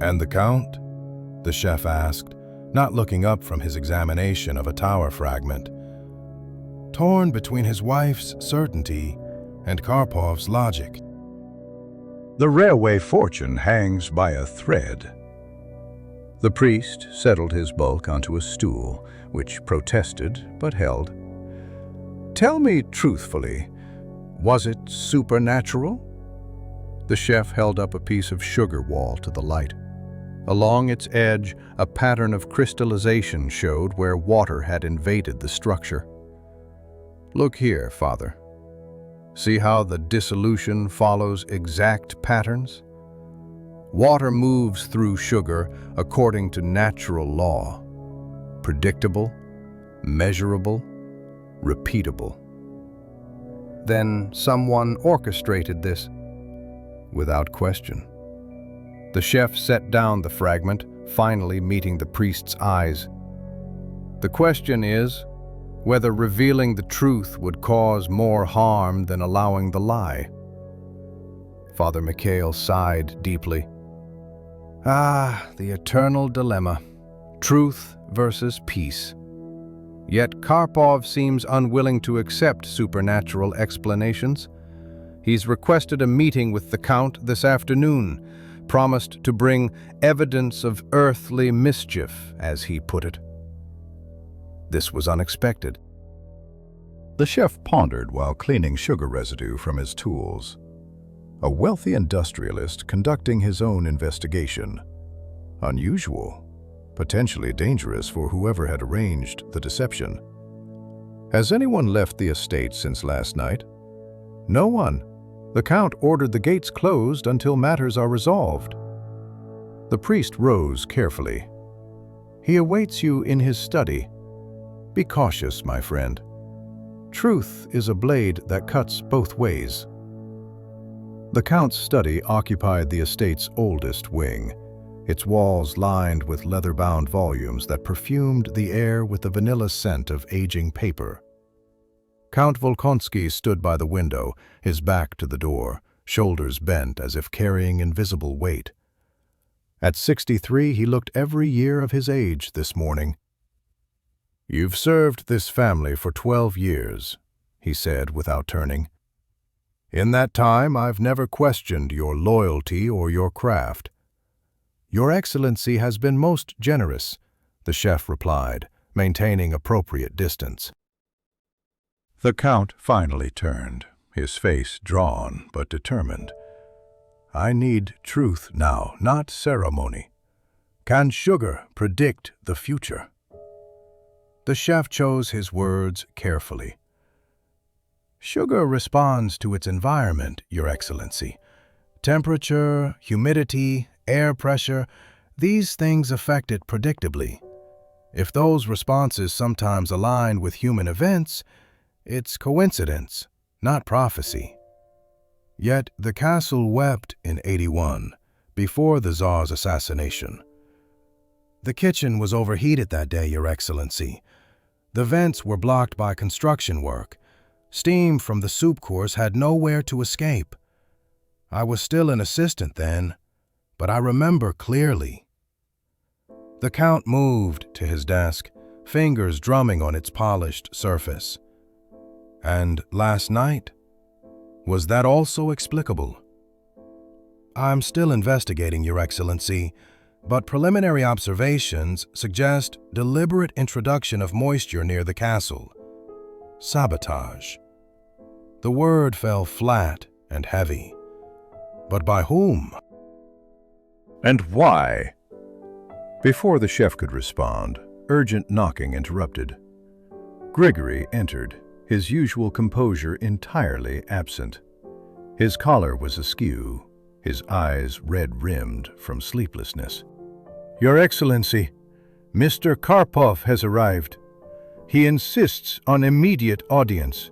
"And the Count?" the chef asked, not looking up from his examination of a tower fragment. "Torn between his wife's certainty and Karpov's logic." "The railway fortune hangs by a thread." The priest settled his bulk onto a stool, which protested but held. "Tell me truthfully, was it supernatural?" The chef held up a piece of sugar wall to the light. Along its edge, a pattern of crystallization showed where water had invaded the structure. "Look here, Father. See how the dissolution follows exact patterns? Water moves through sugar according to natural law. Predictable, measurable, repeatable. Then someone orchestrated this, without question." The chef set down the fragment, finally meeting the priest's eyes. "The question is whether revealing the truth would cause more harm than allowing the lie." Father Mikhail sighed deeply. "Ah, the eternal dilemma. Truth versus peace. Yet Karpov seems unwilling to accept supernatural explanations. He's requested a meeting with the Count this afternoon, promised to bring evidence of earthly mischief, as he put it." This was unexpected. The chef pondered while cleaning sugar residue from his tools. A wealthy industrialist conducting his own investigation. Unusual, potentially dangerous for whoever had arranged the deception. "Has anyone left the estate since last night?" "No one. The Count ordered the gates closed until matters are resolved." The priest rose carefully. "He awaits you in his study. Be cautious, my friend. Truth is a blade that cuts both ways." The Count's study occupied the estate's oldest wing, its walls lined with leather-bound volumes that perfumed the air with the vanilla scent of aging paper. Count Volkonsky stood by the window, his back to the door, shoulders bent as if carrying invisible weight. At 63, he looked every year of his age this morning. "You've served this family for 12 years, he said without turning. "In that time, I've never questioned your loyalty or your craft." "Your Excellency has been most generous," the chef replied, maintaining appropriate distance. The Count finally turned, his face drawn but determined. "I need truth now, not ceremony. Can sugar predict the future?" The chef chose his words carefully. "Sugar responds to its environment, Your Excellency. Temperature, humidity, air pressure, these things affect it predictably. If those responses sometimes align with human events, it's coincidence, not prophecy. Yet the castle wept in 81, before the Tsar's assassination. The kitchen was overheated that day, Your Excellency. The vents were blocked by construction work. Steam from the soup course had nowhere to escape. I was still an assistant then, but I remember clearly." The Count moved to his desk, fingers drumming on its polished surface. "And last night? Was that also explicable?" "I'm still investigating, Your Excellency. but preliminary observations suggest deliberate introduction of moisture near the castle. Sabotage. The word fell flat and heavy. But by whom? And why? Before the chef could respond, urgent knocking interrupted. Grigory entered, his usual composure entirely absent. His collar was askew, his eyes red-rimmed from sleeplessness. "Your Excellency, Mr. Karpov has arrived. He insists on immediate audience."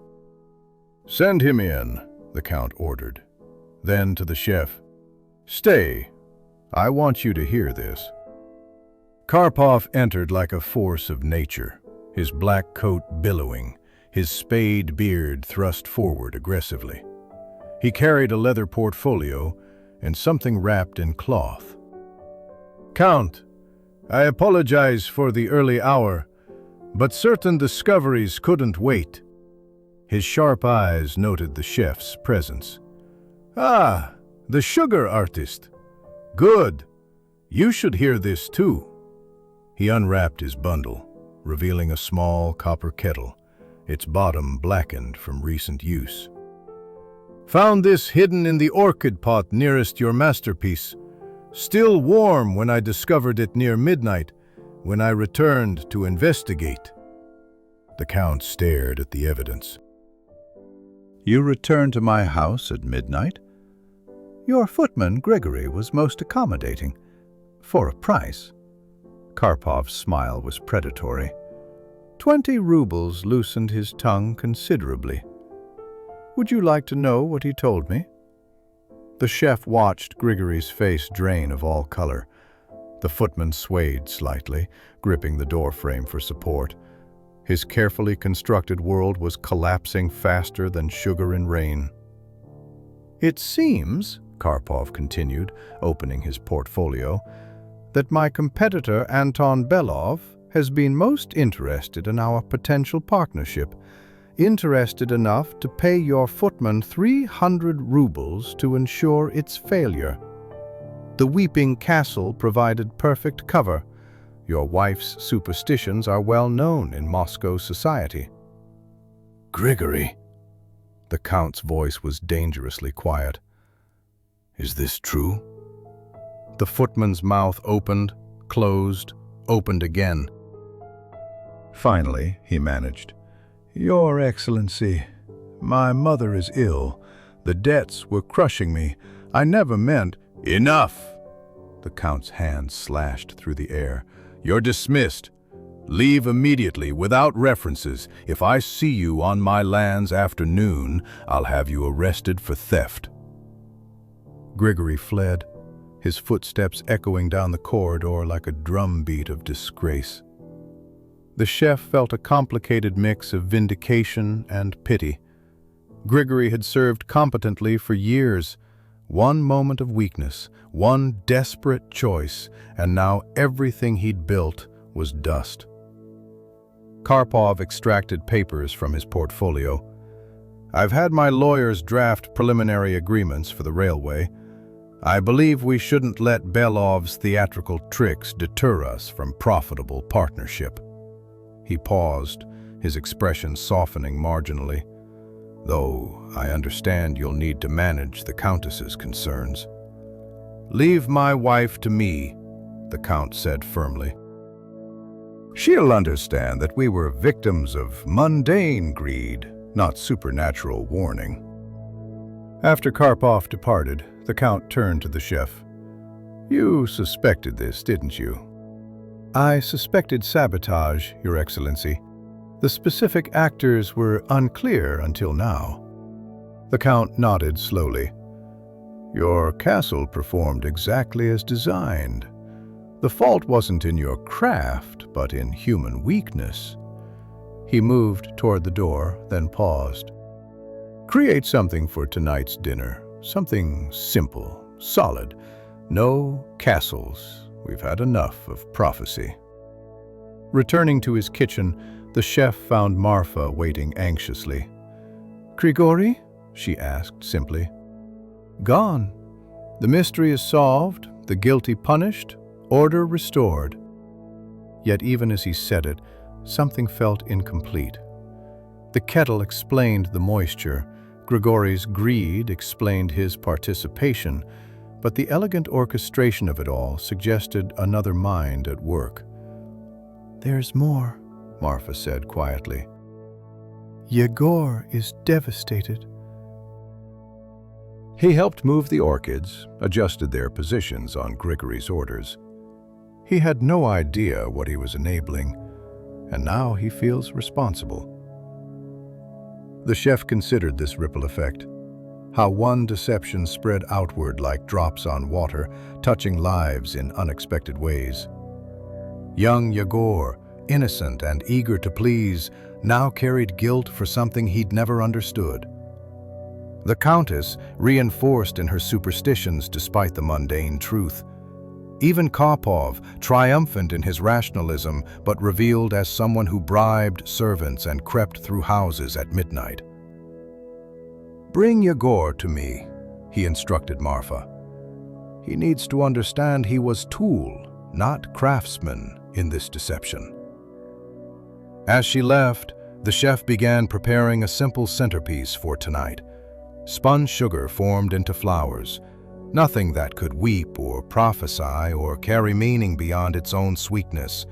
"Send him in," the Count ordered. Then to the chef, "Stay. I want you to hear this." Karpov entered like a force of nature, his black coat billowing, his spade beard thrust forward aggressively. He carried a leather portfolio and something wrapped in cloth. "Count, I apologize for the early hour, but certain discoveries couldn't wait." His sharp eyes noted the chef's presence. "Ah, the sugar artist. Good. You should hear this too." He unwrapped his bundle, revealing a small copper kettle, its bottom blackened from recent use. "Found this hidden in the orchid pot nearest your masterpiece. Still warm when I discovered it near midnight, when I returned to investigate." The Count stared at the evidence. "You returned to my house at midnight? Your footman, Grigory, was most accommodating. For a price." Karpov's smile was predatory. 20 rubles loosened his tongue considerably. "Would you like to know what he told me?" The chef watched Grigory's face drain of all color. The footman swayed slightly, gripping the doorframe for support. His carefully constructed world was collapsing faster than sugar in rain. "It seems," Karpov continued, opening his portfolio, "that my competitor Anton Belov has been most interested in our potential partnership, interested enough to pay your footman 300 rubles to ensure its failure. The Weeping Castle provided perfect cover. Your wife's superstitions are well known in Moscow society." "Grigory," the Count's voice was dangerously quiet. "Is this true?" The footman's mouth opened, closed, opened again. Finally, he managed. "Your Excellency, my mother is ill. The debts were crushing me. I never meant—" "Enough!" The Count's hand slashed through the air. "You're dismissed. Leave immediately, without references. If I see you on my lands after noon, I'll have you arrested for theft." Grigory fled, his footsteps echoing down the corridor like a drumbeat of disgrace. The chef felt a complicated mix of vindication and pity. Grigory had served competently for years. One moment of weakness, one desperate choice, and now everything he'd built was dust. Karpov extracted papers from his portfolio. "I've had my lawyers draft preliminary agreements for the railway. I believe we shouldn't let Belov's theatrical tricks deter us from profitable partnership." He paused, his expression softening marginally. "Though I understand you'll need to manage the Countess's concerns." "Leave my wife to me," the Count said firmly. "She'll understand that we were victims of mundane greed, not supernatural warning." After Karpov departed, the Count turned to the chef. "You suspected this, didn't you?" "I suspected sabotage, Your Excellency. The specific actors were unclear until now." The Count nodded slowly. "Your castle performed exactly as designed. The fault wasn't in your craft, but in human weakness." He moved toward the door, then paused. "Create something for tonight's dinner. Something simple, solid. No castles. We've had enough of prophecy." Returning to his kitchen, the chef found Marfa waiting anxiously. "Grigory?" she asked simply. "Gone. The mystery is solved, the guilty punished, Order restored. Yet even as he said it, something felt incomplete. The kettle explained the moisture, Grigory's greed explained his participation, but the elegant orchestration of it all suggested another mind at work. "There's more," Marfa said quietly. "Yegor is devastated." He helped move the orchids, adjusted their positions on Grigory's orders. He had no idea what he was enabling, and now he feels responsible. The chef considered this ripple effect, how one deception spread outward like drops on water, touching lives in unexpected ways. Young Yegor, innocent and eager to please, now carried guilt for something he'd never understood. The Countess, reinforced in her superstitions despite the mundane truth. Even Karpov, triumphant in his rationalism but revealed as someone who bribed servants and crept through houses at midnight. "Bring Yegor to me," he instructed Marfa. "He needs to understand he was tool, not craftsman, in this deception." As she left, the chef began preparing a simple centerpiece for tonight. Spun sugar formed into flowers, nothing that could weep or prophesy or carry meaning beyond its own sweetness.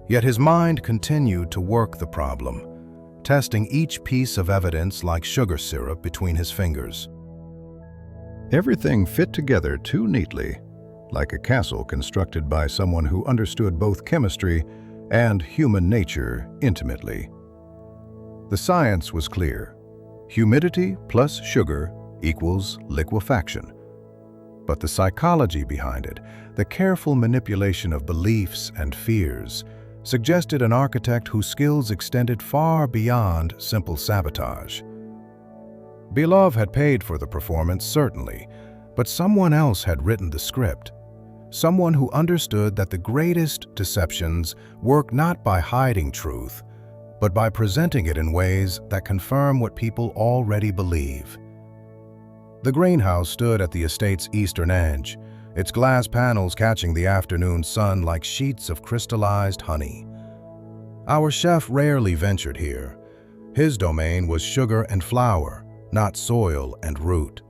Yet his mind continued to work the problem, testing each piece of evidence like sugar syrup between his fingers. Everything fit together too neatly, like a castle constructed by someone who understood both chemistry and human nature intimately. The science was clear. Humidity plus sugar equals liquefaction. But the psychology behind it, the careful manipulation of beliefs and fears, suggested an architect whose skills extended far beyond simple sabotage. Belov had paid for the performance, certainly, but someone else had written the script. Someone who understood that the greatest deceptions work not by hiding truth, but by presenting it in ways that confirm what people already believe. The greenhouse stood at the estate's eastern edge, its glass panels catching the afternoon sun like sheets of crystallized honey. Our chef rarely ventured here. His domain was sugar and flour, not soil and root.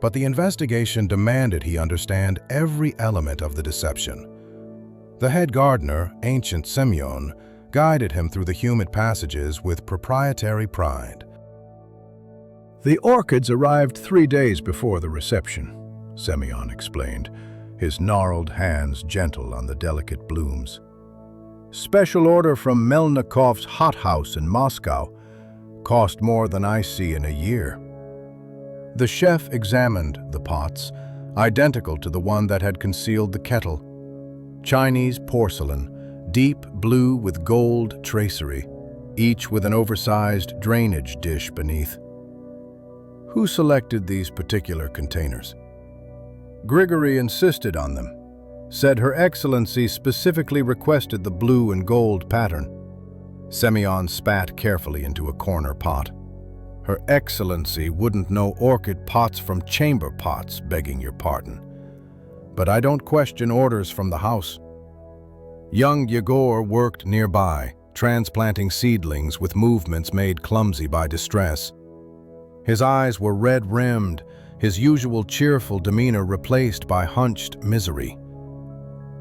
But the investigation demanded he understand every element of the deception. The head gardener, ancient Semyon, guided him through the humid passages with proprietary pride. "The orchids arrived 3 days before the reception," Semyon explained, his gnarled hands gentle on the delicate blooms. "Special order from Melnikov's hothouse in Moscow. Cost more than I see in a year." The chef examined the pots, identical to the one that had concealed the kettle. Chinese porcelain, deep blue with gold tracery, each with an oversized drainage dish beneath. "Who selected these particular containers?" "Grigory insisted on them. Said Her Excellency specifically requested the blue and gold pattern." Semyon spat carefully into a corner pot. "Her Excellency wouldn't know orchid pots from chamber pots, begging your pardon. But I don't question orders from the house." Young Yegor worked nearby, transplanting seedlings with movements made clumsy by distress. His eyes were red-rimmed, his usual cheerful demeanor replaced by hunched misery.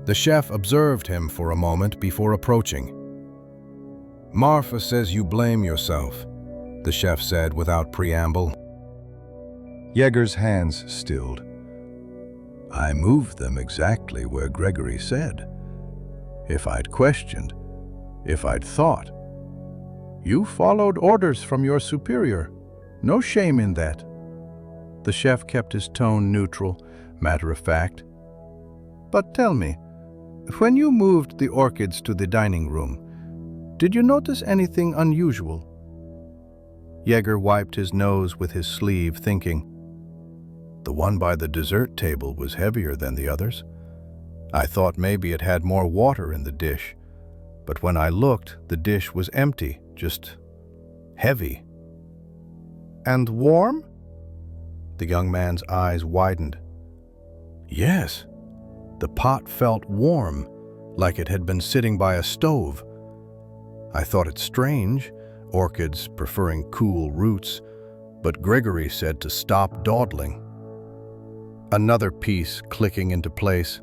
The chef observed him for a moment before approaching. "Marfa says you blame yourself," the chef said without preamble. Yegor's hands stilled. "I moved them exactly where Grigory said. If I'd questioned, if I'd thought. You followed orders from your superior. No shame in that." The chef kept his tone neutral, matter-of-fact. "But tell me, when you moved the orchids to the dining room, did you notice anything unusual?" Yegor wiped his nose with his sleeve, thinking. The one by the dessert table was heavier than the others. I thought maybe it had more water in the dish, but when I looked, the dish was empty, just heavy. "And warm?" The young man's eyes widened. "Yes, The pot felt warm, like it had been sitting by a stove. I thought it strange, orchids preferring cool roots, but Grigory said to stop dawdling. Another piece clicking into place.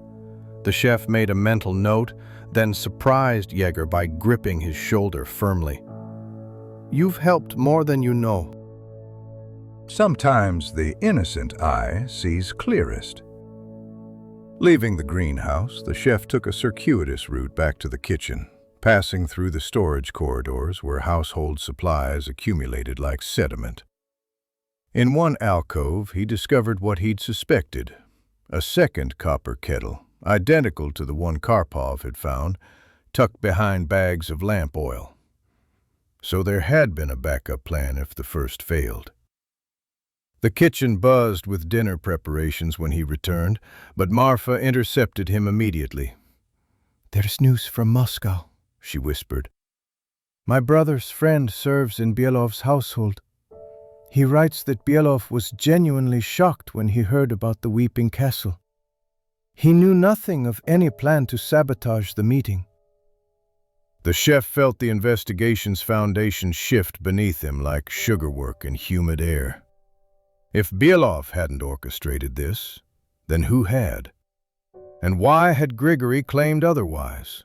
The chef made a mental note, then surprised Jaeger by gripping his shoulder firmly. "You've helped more than you know." Sometimes the innocent eye sees clearest. Leaving the greenhouse, the chef took a circuitous route back to the kitchen, passing through the storage corridors where household supplies accumulated like sediment. In one alcove, he discovered what he'd suspected, a second copper kettle, identical to the one Karpov had found, tucked behind bags of lamp oil. So there had been a backup plan if the first failed. The kitchen buzzed with dinner preparations when he returned, but Marfa intercepted him immediately. "There's news from Moscow," she whispered. "My brother's friend serves in Bielov's household. He writes that Bielov was genuinely shocked when he heard about the Weeping Castle. He knew nothing of any plan to sabotage the meeting." The chef felt the investigation's foundation shift beneath him like sugarwork in humid air. If Bielov hadn't orchestrated this, then who had? And why had Grigory claimed otherwise?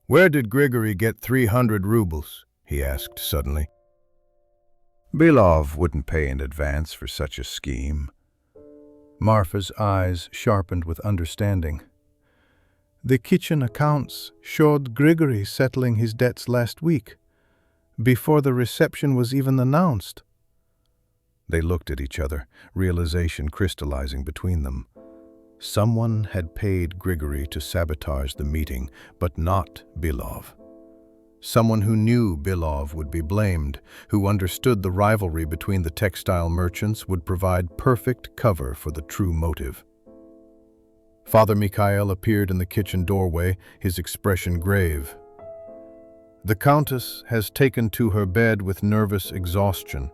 "Where did Grigory get 300 rubles?" he asked suddenly. Bielov wouldn't pay in advance for such a scheme. Marfa's eyes sharpened with understanding. "The kitchen accounts showed Grigory settling his debts last week, before the reception was even announced." They looked at each other, realization crystallizing between them. Someone had paid Grigory to sabotage the meeting, but not Bielov. Someone who knew Bielov would be blamed, who understood the rivalry between the textile merchants would provide perfect cover for the true motive. Father Mikhail appeared in the kitchen doorway, his expression grave. "The Countess has taken to her bed with nervous exhaustion.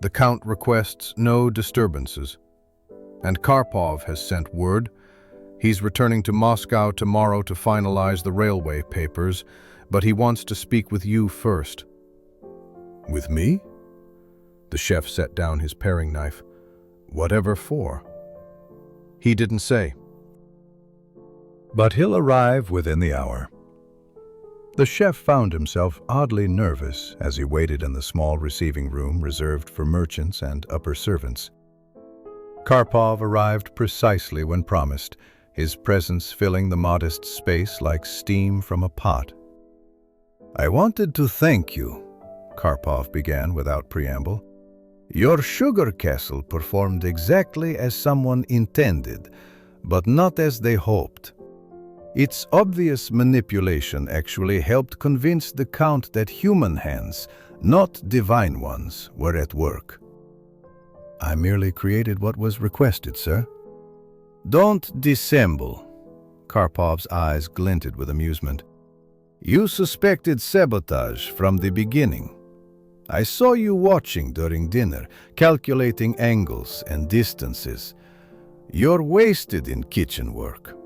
The Count requests no disturbances. And Karpov has sent word. He's returning to Moscow tomorrow to finalize the railway papers, but he wants to speak with you first." "With me?" The chef set down his paring knife. "Whatever for?" He didn't say. "But he'll arrive within the hour." The chef found himself oddly nervous as he waited in the small receiving room reserved for merchants and upper servants. Karpov arrived precisely when promised, his presence filling the modest space like steam from a pot. "I wanted to thank you," Karpov began without preamble. "Your sugar castle performed exactly as someone intended, but not as they hoped. Its obvious manipulation actually helped convince the Count that human hands, not divine ones, were at work." "I merely created what was requested, sir." "Don't dissemble." Karpov's eyes glinted with amusement. "You suspected sabotage from the beginning. I saw you watching during dinner, calculating angles and distances. You're wasted in kitchen work.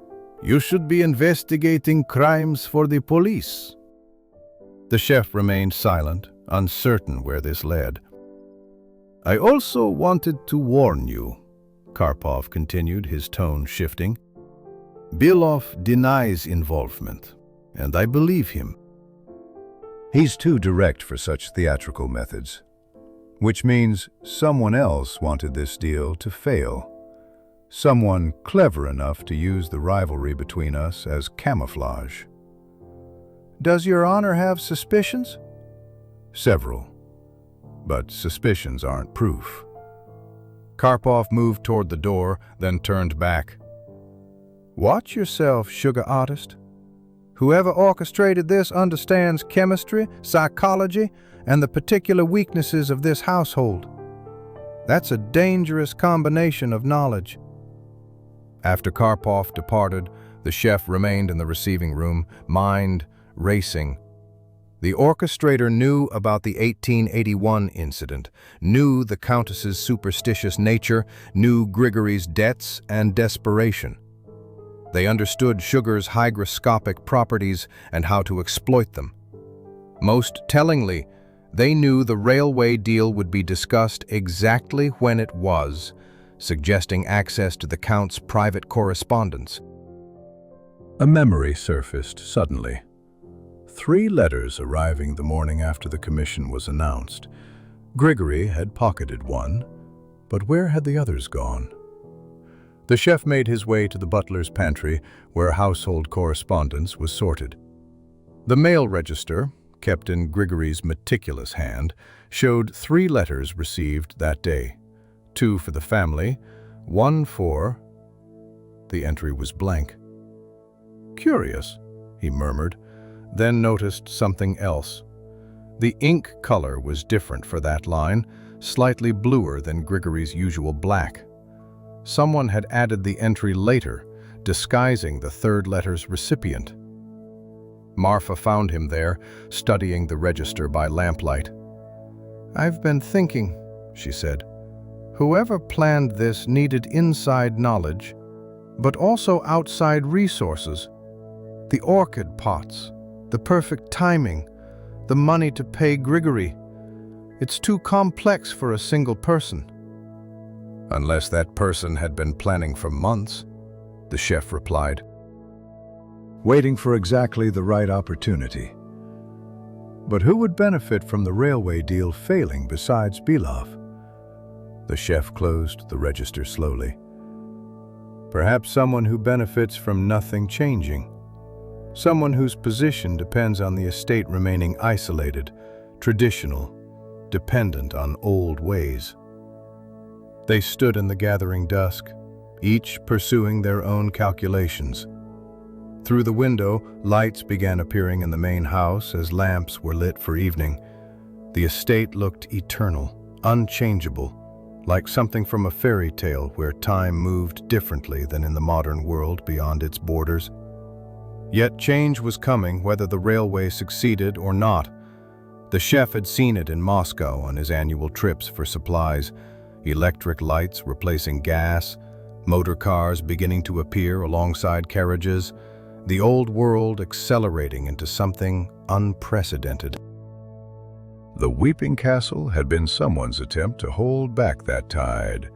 You should be investigating crimes for the police." The chef remained silent, uncertain where this led. "I also wanted to warn you," Karpov continued, his tone shifting. "Bielov denies involvement, and I believe him. He's too direct for such theatrical methods, which means someone else wanted this deal to fail. Someone clever enough to use the rivalry between us as camouflage." "Does Your Honor have suspicions?" "Several. But suspicions aren't proof." Karpov moved toward the door, then turned back. "Watch yourself, sugar artist. Whoever orchestrated this understands chemistry, psychology, and the particular weaknesses of this household. That's a dangerous combination of knowledge." After Karpov departed, the chef remained in the receiving room, mind racing. The orchestrator knew about the 1881 incident, knew the Countess's superstitious nature, knew Grigory's debts and desperation. They understood sugar's hygroscopic properties and how to exploit them. Most tellingly, they knew the railway deal would be discussed exactly when it was, suggesting access to the Count's private correspondence. A memory surfaced suddenly. 3 letters arriving the morning after the commission was announced. Grigory had pocketed one, but where had the others gone? The chef made his way to the butler's pantry, where household correspondence was sorted. The mail register, kept in Grigory's meticulous hand, showed 3 letters received that day. 2 for the family, 1 for... The entry was blank. "Curious," he murmured, then noticed something else. The ink color was different for that line, slightly bluer than Grigory's usual black. Someone had added the entry later, disguising the 3rd letter's recipient. Marfa found him there, studying the register by lamplight. "I've been thinking," she said. "Whoever planned this needed inside knowledge, but also outside resources. The orchid pots, the perfect timing, the money to pay Grigory. It's too complex for a single person." "Unless that person had been planning for months," the chef replied. Waiting for exactly the right opportunity. But who would benefit from the railway deal failing besides Belov? The chef closed the register slowly. Perhaps someone who benefits from nothing changing. Someone whose position depends on the estate remaining isolated, traditional, dependent on old ways. They stood in the gathering dusk, each pursuing their own calculations. Through the window, lights began appearing in the main house as lamps were lit for evening. The estate looked eternal, unchangeable, like something from a fairy tale where time moved differently than in the modern world beyond its borders. Yet change was coming whether the railway succeeded or not. The chef had seen it in Moscow on his annual trips for supplies, electric lights replacing gas, motor cars beginning to appear alongside carriages, the old world accelerating into something unprecedented. The Weeping Castle had been someone's attempt to hold back that tide,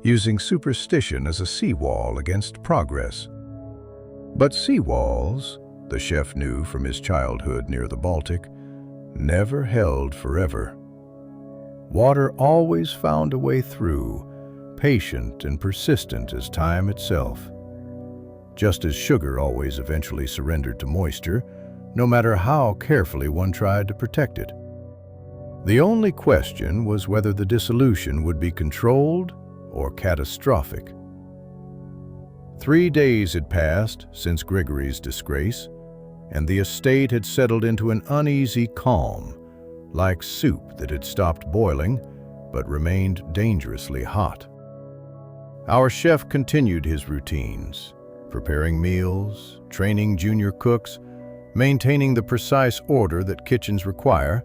using superstition as a seawall against progress. But seawalls, the chef knew from his childhood near the Baltic, never held forever. Water always found a way through, patient and persistent as time itself. Just as sugar always eventually surrendered to moisture, no matter how carefully one tried to protect it. The only question was whether the dissolution would be controlled or catastrophic. 3 days had passed since Grigory's disgrace, and the estate had settled into an uneasy calm, like soup that had stopped boiling but remained dangerously hot. Our chef continued his routines, preparing meals, training junior cooks, maintaining the precise order that kitchens require,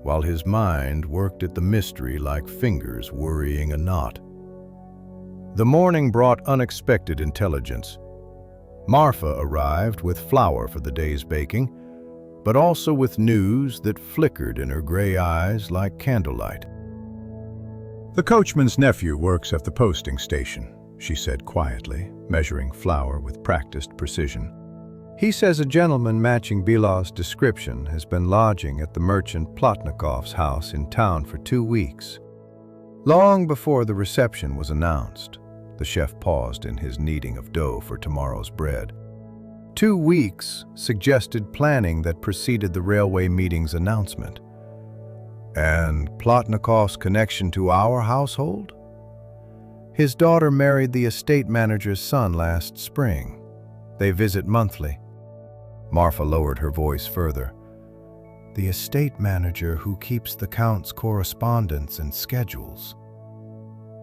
while his mind worked at the mystery like fingers worrying a knot. The morning brought unexpected intelligence. Marfa arrived with flour for the day's baking, but also with news that flickered in her gray eyes like candlelight. "The coachman's nephew works at the posting station," she said quietly, measuring flour with practiced precision. "He says a gentleman matching Belov's description has been lodging at the merchant Plotnikov's house in town for 2 weeks." Long before the reception was announced, the chef paused in his kneading of dough for tomorrow's bread. 2 weeks suggested planning that preceded the railway meeting's announcement. And Plotnikov's connection to our household? His daughter married the estate manager's son last spring. They visit monthly. Marfa lowered her voice further. The estate manager who keeps the Count's correspondence and schedules.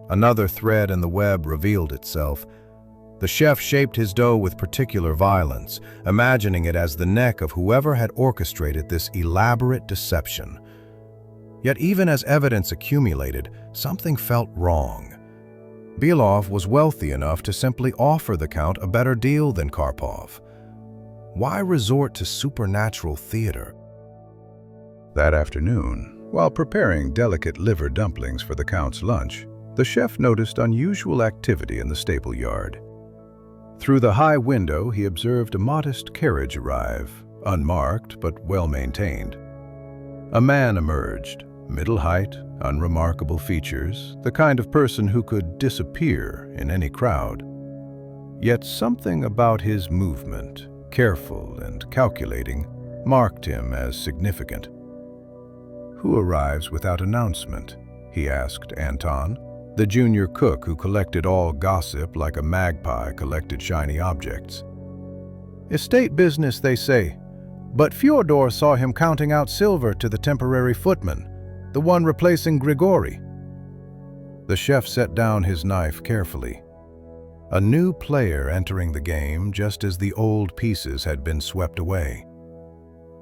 Another thread in the web revealed itself. The chef shaped his dough with particular violence, imagining it as the neck of whoever had orchestrated this elaborate deception. Yet even as evidence accumulated, something felt wrong. Belov was wealthy enough to simply offer the Count a better deal than Karpov. Why resort to supernatural theater? That afternoon, while preparing delicate liver dumplings for the Count's lunch, the chef noticed unusual activity in the stable yard. Through the high window, he observed a modest carriage arrive, unmarked but well-maintained. A man emerged, middle height, unremarkable features, the kind of person who could disappear in any crowd. Yet something about his movement, careful and calculating, marked him as significant. "Who arrives without announcement?" he asked Anton, the junior cook who collected all gossip like a magpie collected shiny objects. "Estate business, they say, but Fyodor saw him counting out silver to the temporary footman, the one replacing Grigory." The chef set down his knife carefully. A new player entering the game just as the old pieces had been swept away.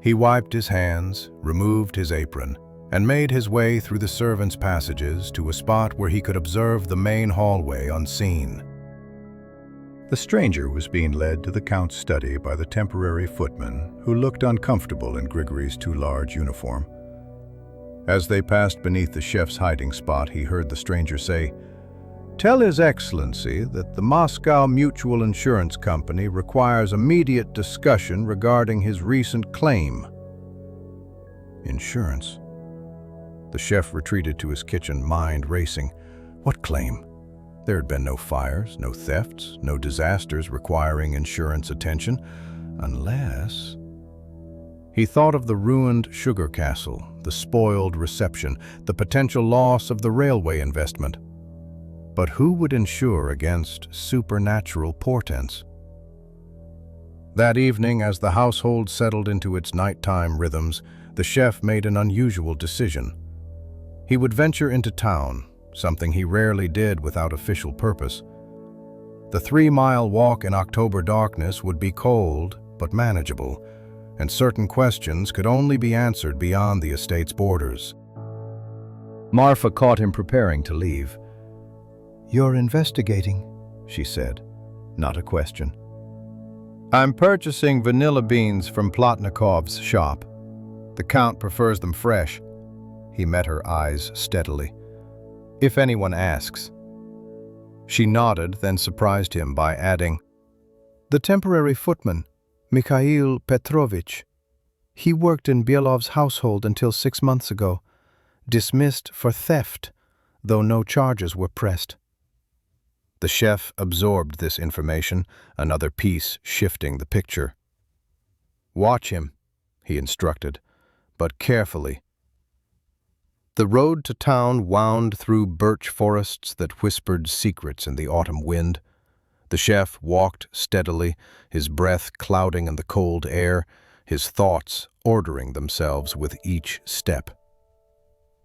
He wiped his hands, removed his apron, and made his way through the servants' passages to a spot where he could observe the main hallway unseen. The stranger was being led to the Count's study by the temporary footman, who looked uncomfortable in Grigory's too large uniform. As they passed beneath the chef's hiding spot, he heard the stranger say, "Tell His Excellency that the Moscow Mutual Insurance Company requires immediate discussion regarding his recent claim." Insurance? The chef retreated to his kitchen, mind racing. What claim? There had been no fires, no thefts, no disasters requiring insurance attention, unless... He thought of the ruined sugar castle, the spoiled reception, the potential loss of the railway investment. But who would insure against supernatural portents? That evening, as the household settled into its nighttime rhythms, the chef made an unusual decision. He would venture into town, something he rarely did without official purpose. The 3-mile walk in October darkness would be cold but manageable, and certain questions could only be answered beyond the estate's borders. Marfa caught him preparing to leave. "You're investigating," she said, not a question. "I'm purchasing vanilla beans from Plotnikov's shop. The Count prefers them fresh." He met her eyes steadily. "If anyone asks." She nodded, then surprised him by adding, "The temporary footman, Mikhail Petrovich. He worked in Bielov's household until 6 months ago, dismissed for theft, though no charges were pressed." The chef absorbed this information, another piece shifting the picture. "Watch him," he instructed, "but carefully." The road to town wound through birch forests that whispered secrets in the autumn wind. The chef walked steadily, his breath clouding in the cold air, his thoughts ordering themselves with each step.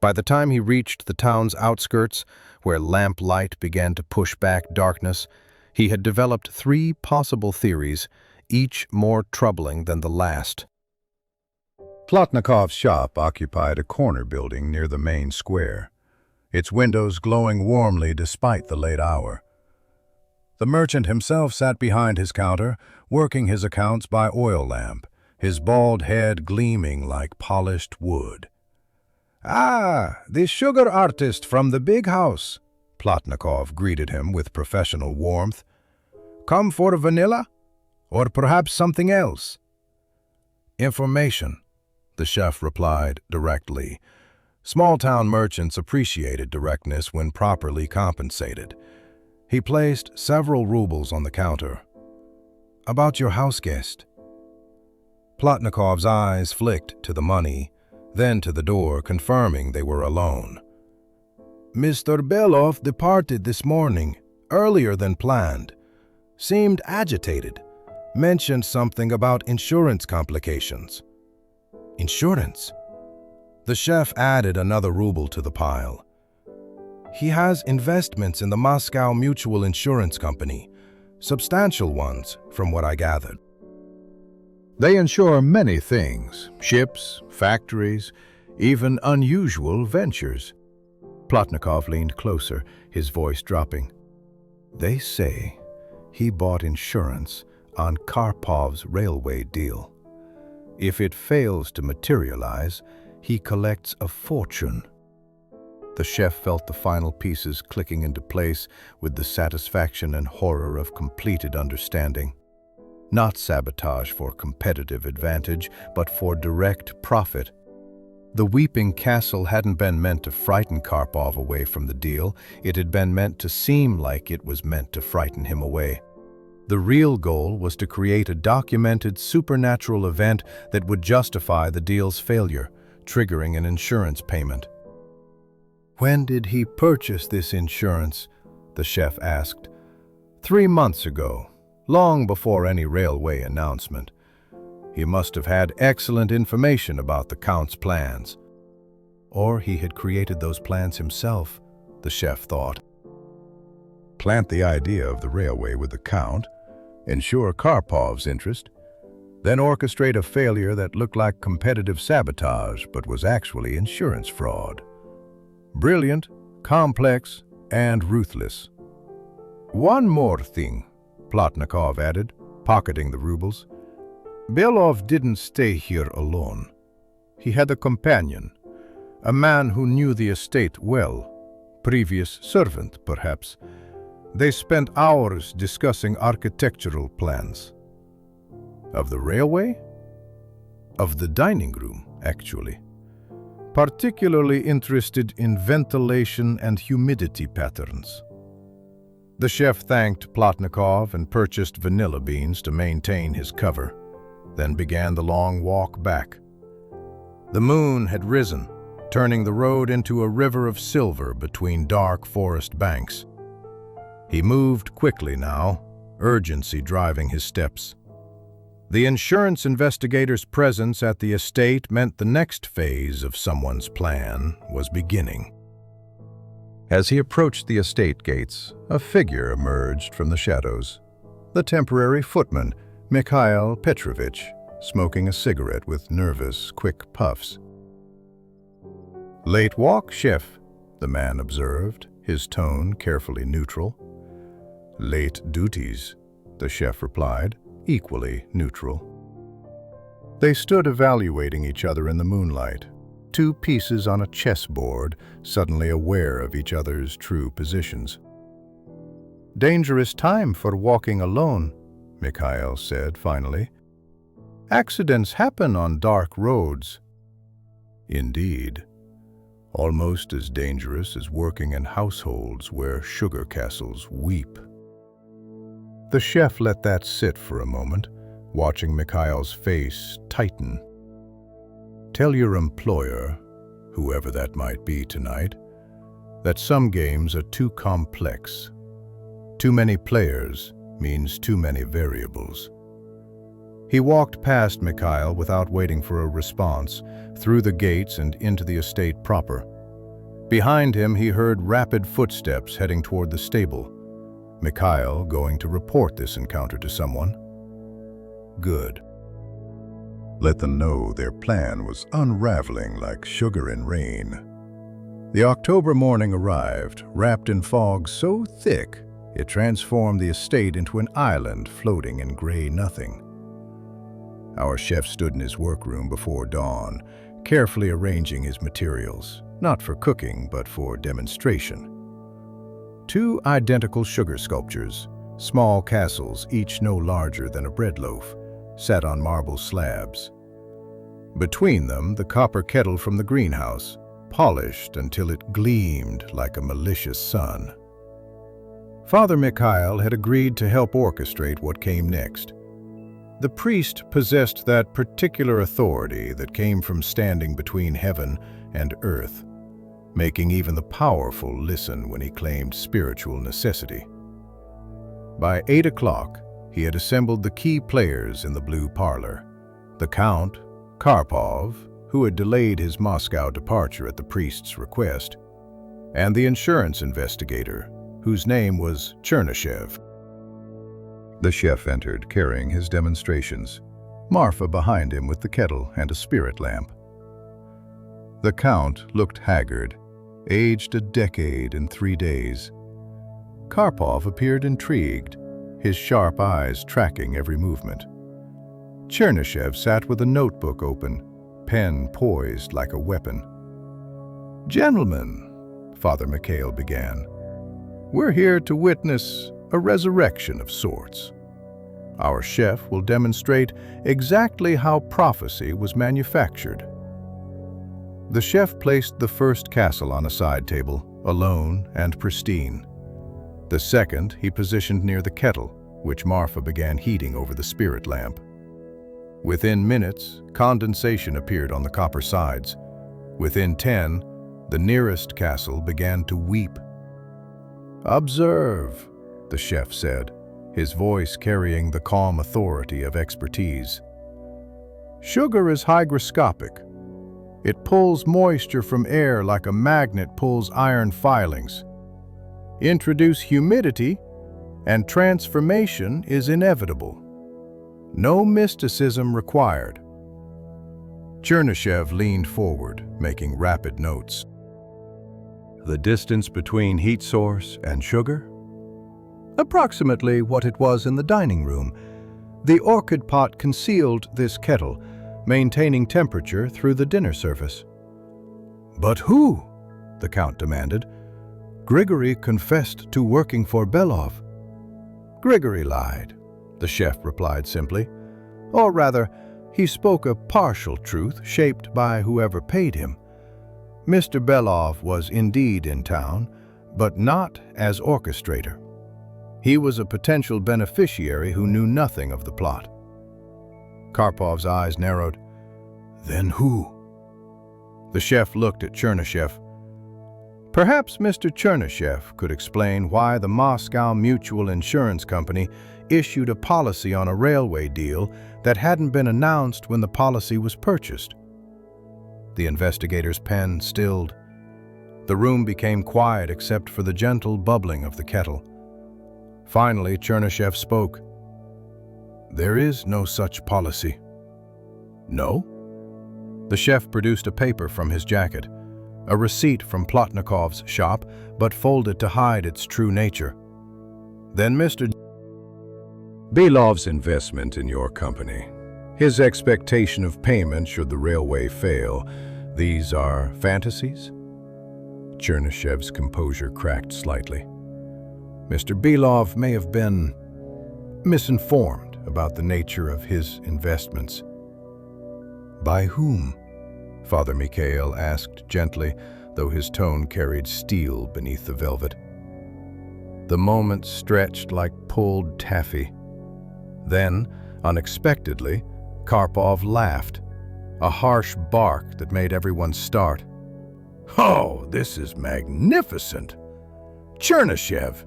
By the time he reached the town's outskirts, where lamplight began to push back darkness, he had developed 3 possible theories, each more troubling than the last. Plotnikov's shop occupied a corner building near the main square, its windows glowing warmly despite the late hour. The merchant himself sat behind his counter, working his accounts by oil lamp, his bald head gleaming like polished wood. "Ah, the sugar artist from the big house," Plotnikov greeted him with professional warmth. "Come for vanilla? Or perhaps something else?" "Information," the chef replied directly. Small-town merchants appreciated directness when properly compensated. He placed several rubles on the counter. "About your house guest." Plotnikov's eyes flicked to the money, then to the door, confirming they were alone. "Mr. Belov departed this morning, earlier than planned. Seemed agitated. Mentioned something about insurance complications." "Insurance?" The chef added another ruble to the pile. "He has investments in the Moscow Mutual Insurance Company, substantial ones, from what I gathered." "They insure many things, ships, factories, even unusual ventures." Plotnikov leaned closer, his voice dropping. They say he bought insurance on Karpov's railway deal. If it fails to materialize, he collects a fortune. The chef felt the final pieces clicking into place with the satisfaction and horror of completed understanding. Not sabotage for competitive advantage, but for direct profit. The Weeping Castle hadn't been meant to frighten Karpov away from the deal. It had been meant to seem like it was meant to frighten him away. The real goal was to create a documented supernatural event that would justify the deal's failure, triggering an insurance payment. "When did he purchase this insurance?" the chef asked. 3 months ago, long before any railway announcement. He must have had excellent information about the Count's plans. Or he had created those plans himself, the chef thought. Plant the idea of the railway with the Count, ensure Karpov's interest, then orchestrate a failure that looked like competitive sabotage but was actually insurance fraud. Brilliant, complex, and ruthless. "One more thing," Plotnikov added, pocketing the rubles. "Belov didn't stay here alone. He had a companion, a man who knew the estate well, previous servant, perhaps. They spent hours discussing architectural plans." "Of the railway?" "Of the dining room, actually. Particularly interested in ventilation and humidity patterns." The chef thanked Plotnikov and purchased vanilla beans to maintain his cover, then began the long walk back. The moon had risen, turning the road into a river of silver between dark forest banks. He moved quickly now, urgency driving his steps. The insurance investigator's presence at the estate meant the next phase of someone's plan was beginning. As he approached the estate gates, a figure emerged from the shadows. The temporary footman, Mikhail Petrovich, smoking a cigarette with nervous, quick puffs. "Late walk, chef," the man observed, his tone carefully neutral. "Late duties," the chef replied, equally neutral. They stood evaluating each other in the moonlight, two pieces on a chessboard, suddenly aware of each other's true positions. "Dangerous time for walking alone," Mikhail said finally. "Accidents happen on dark roads." "Indeed. Almost as dangerous as working in households where sugar castles weep." The chef let that sit for a moment, watching Mikhail's face tighten. "Tell your employer, whoever that might be tonight, that some games are too complex. Too many players means too many variables." He walked past Mikhail without waiting for a response, through the gates and into the estate proper. Behind him he heard rapid footsteps heading toward the stable. Mikhail going to report this encounter to someone. Good. Let them know their plan was unraveling like sugar in rain. The October morning arrived, wrapped in fog so thick it transformed the estate into an island floating in gray nothing. Our chef stood in his workroom before dawn, carefully arranging his materials, not for cooking but for demonstration. 2 identical sugar sculptures, small castles each no larger than a bread loaf, sat on marble slabs. Between them, the copper kettle from the greenhouse, polished until it gleamed like a malicious sun. Father Mikhail had agreed to help orchestrate what came next. The priest possessed that particular authority that came from standing between heaven and earth, making even the powerful listen when he claimed spiritual necessity. By 8 o'clock, he had assembled the key players in the blue parlor: the Count, Karpov, who had delayed his Moscow departure at the priest's request, and the insurance investigator, whose name was Chernyshev. The chef entered, carrying his demonstrations, Marfa behind him with the kettle and a spirit lamp. The Count looked haggard, aged a decade in 3 days. Karpov appeared intrigued, his sharp eyes tracking every movement. Chernyshev sat with a notebook open, pen poised like a weapon. "Gentlemen," Father Mikhail began, "we're here to witness a resurrection of sorts. Our chef will demonstrate exactly how prophecy was manufactured." The chef placed the first castle on a side table, alone and pristine. The second he positioned near the kettle, which Marfa began heating over the spirit lamp. Within minutes, condensation appeared on the copper sides. Within 10, the nearest castle began to weep. "Observe," the chef said, his voice carrying the calm authority of expertise. "Sugar is hygroscopic. It pulls moisture from air like a magnet pulls iron filings. Introduce humidity, and transformation is inevitable. No mysticism required." Chernyshev leaned forward, making rapid notes. "The distance between heat source and sugar? Approximately what it was in the dining room. The orchid pot concealed this kettle, maintaining temperature through the dinner service." "But who?" the Count demanded. "Grigory confessed to working for Belov." "Grigory lied," the chef replied simply. "Or rather, he spoke a partial truth shaped by whoever paid him. Mr. Belov was indeed in town, but not as orchestrator. He was a potential beneficiary who knew nothing of the plot." Karpov's eyes narrowed. "Then who?" The chef looked at Chernyshev. "Perhaps Mr. Chernyshev could explain why the Moscow Mutual Insurance Company issued a policy on a railway deal that hadn't been announced when the policy was purchased." The investigator's pen stilled. The room became quiet except for the gentle bubbling of the kettle. Finally, Chernyshev spoke. "There is no such policy." "No?" The chef produced a paper from his jacket, a receipt from Plotnikov's shop, but folded to hide its true nature. "Then Mr. Belov's investment in your company, his expectation of payment should the railway fail, these are fantasies?" Chernyshev's composure cracked slightly. "Mr. Belov may have been misinformed about the nature of his investments." "By whom?" Father Mikhail asked gently, though his tone carried steel beneath the velvet. The moment stretched like pulled taffy. Then, unexpectedly, Karpov laughed, a harsh bark that made everyone start. "Oh, this is magnificent! Chernyshev,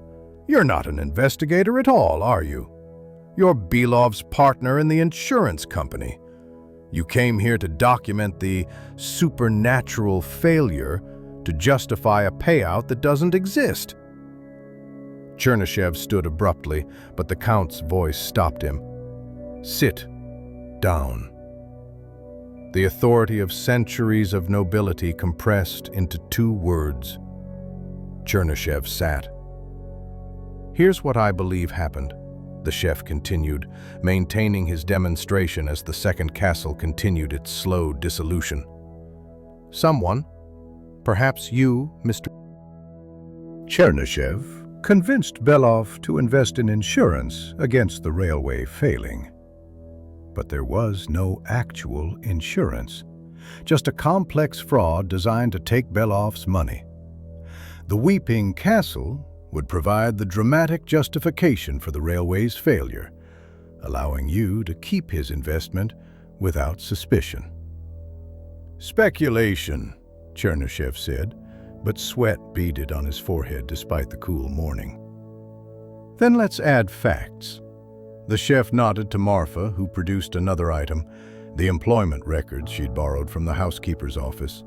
you're not an investigator at all, are you? You're Belov's partner in the insurance company. You came here to document the supernatural failure to justify a payout that doesn't exist." Chernyshev stood abruptly, but the Count's voice stopped him. "Sit down." The authority of centuries of nobility compressed into 2 words. Chernyshev sat. "Here's what I believe happened," the chef continued, maintaining his demonstration as the second castle continued its slow dissolution. "Someone, perhaps you, Mr. Chernyshev, convinced Belov to invest in insurance against the railway failing. But there was no actual insurance, just a complex fraud designed to take Belov's money. The Weeping Castle would provide the dramatic justification for the railway's failure, allowing you to keep his investment without suspicion." "Speculation," Chernyshev said, but sweat beaded on his forehead despite the cool morning. "Then let's add facts." The chef nodded to Marfa, who produced another item, the employment records she'd borrowed from the housekeeper's office.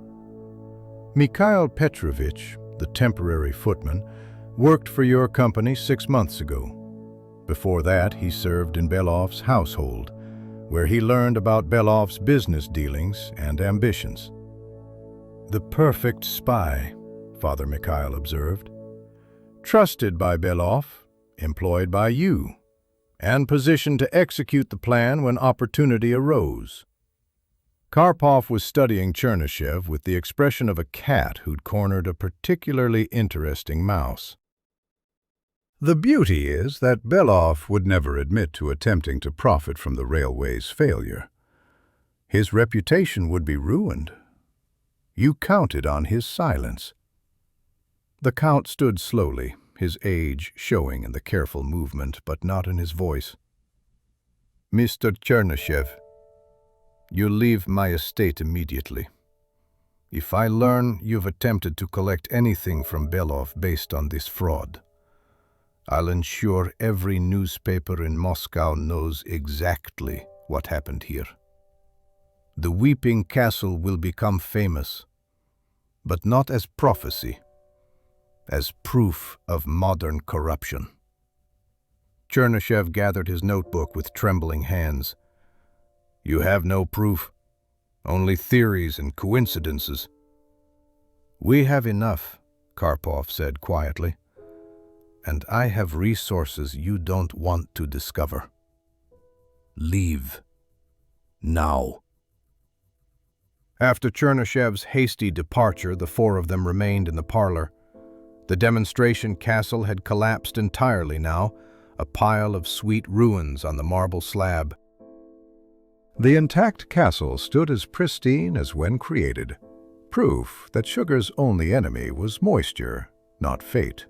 "Mikhail Petrovich, the temporary footman, worked for your company 6 months ago. Before that, he served in Belov's household, where he learned about Belov's business dealings and ambitions." "The perfect spy," Father Mikhail observed. trusted by Belov, employed by you, and positioned to execute the plan when opportunity arose. Karpov was studying Chernyshev with the expression of a cat who'd cornered a particularly interesting mouse. The beauty is that Belov would never admit to attempting to profit from the railway's failure. His reputation would be ruined. You counted on his silence. The Count stood slowly, his age showing in the careful movement, but not in his voice. "Mr. Chernyshev, you leave my estate immediately. If I learn you've attempted to collect anything from Belov based on this fraud, I'll ensure every newspaper in Moscow knows exactly what happened here. The Weeping Castle will become famous, but not as prophecy, as proof of modern corruption." Chernyshev gathered his notebook with trembling hands. "You have no proof, only theories and coincidences." "We have enough," Karpov said quietly. "And I have resources you don't want to discover. Leave. Now." After Chernyshev's hasty departure, the four of them remained in the parlor. The demonstration castle had collapsed entirely now, a pile of sweet ruins on the marble slab. The intact castle stood as pristine as when created, proof that sugar's only enemy was moisture, not fate.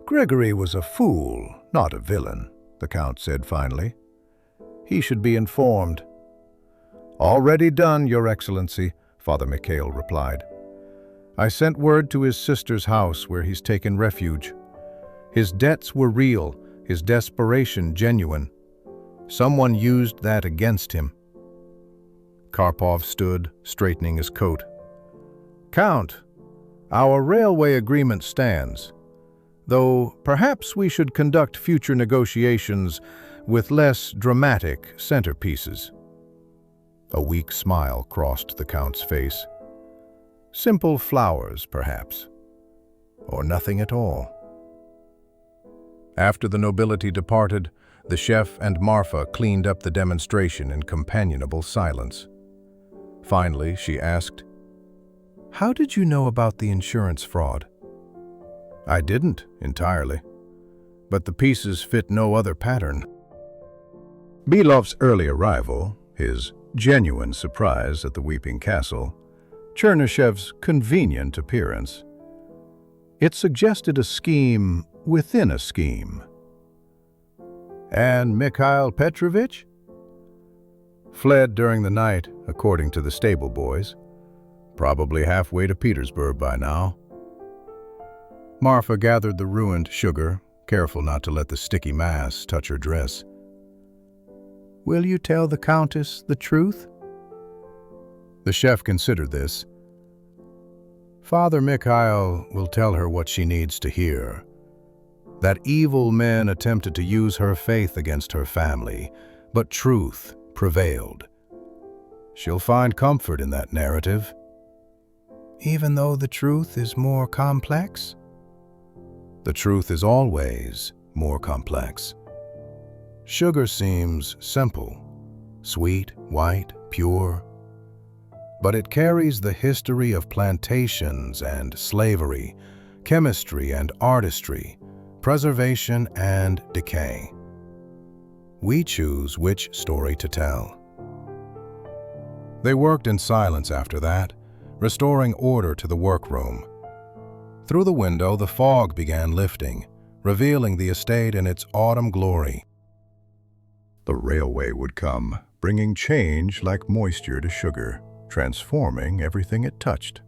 "Grigory was a fool, not a villain," the Count said finally. "He should be informed." "Already done, Your Excellency," Father Mikhail replied. "I sent word to his sister's house where he's taken refuge. His debts were real, his desperation genuine. Someone used that against him." Karpov stood, straightening his coat. "Count, our railway agreement stands, though perhaps we should conduct future negotiations with less dramatic centerpieces." A weak smile crossed the Count's face. "Simple flowers, perhaps, or nothing at all." After the nobility departed, the chef and Marfa cleaned up the demonstration in companionable silence. Finally, she asked, "How did you know about the insurance fraud?" "I didn't, entirely. But the pieces fit no other pattern." Belov's early arrival, his genuine surprise at the Weeping Castle, Chernyshev's convenient appearance. It suggested a scheme within a scheme. "And Mikhail Petrovich?" "Fled during the night, according to the stable boys. Probably halfway to Petersburg by now." Marfa gathered the ruined sugar, careful not to let the sticky mass touch her dress. "Will you tell the Countess the truth?" The chef considered this. "Father Mikhail will tell her what she needs to hear. That evil men attempted to use her faith against her family, but truth prevailed. She'll find comfort in that narrative." "Even though the truth is more complex?" "The truth is always more complex. Sugar seems simple, sweet, white, pure, but it carries the history of plantations and slavery, chemistry and artistry, preservation and decay. We choose which story to tell." They worked in silence after that, restoring order to the workroom. Through the window, the fog began lifting, revealing the estate in its autumn glory. The railway would come, bringing change like moisture to sugar, transforming everything it touched.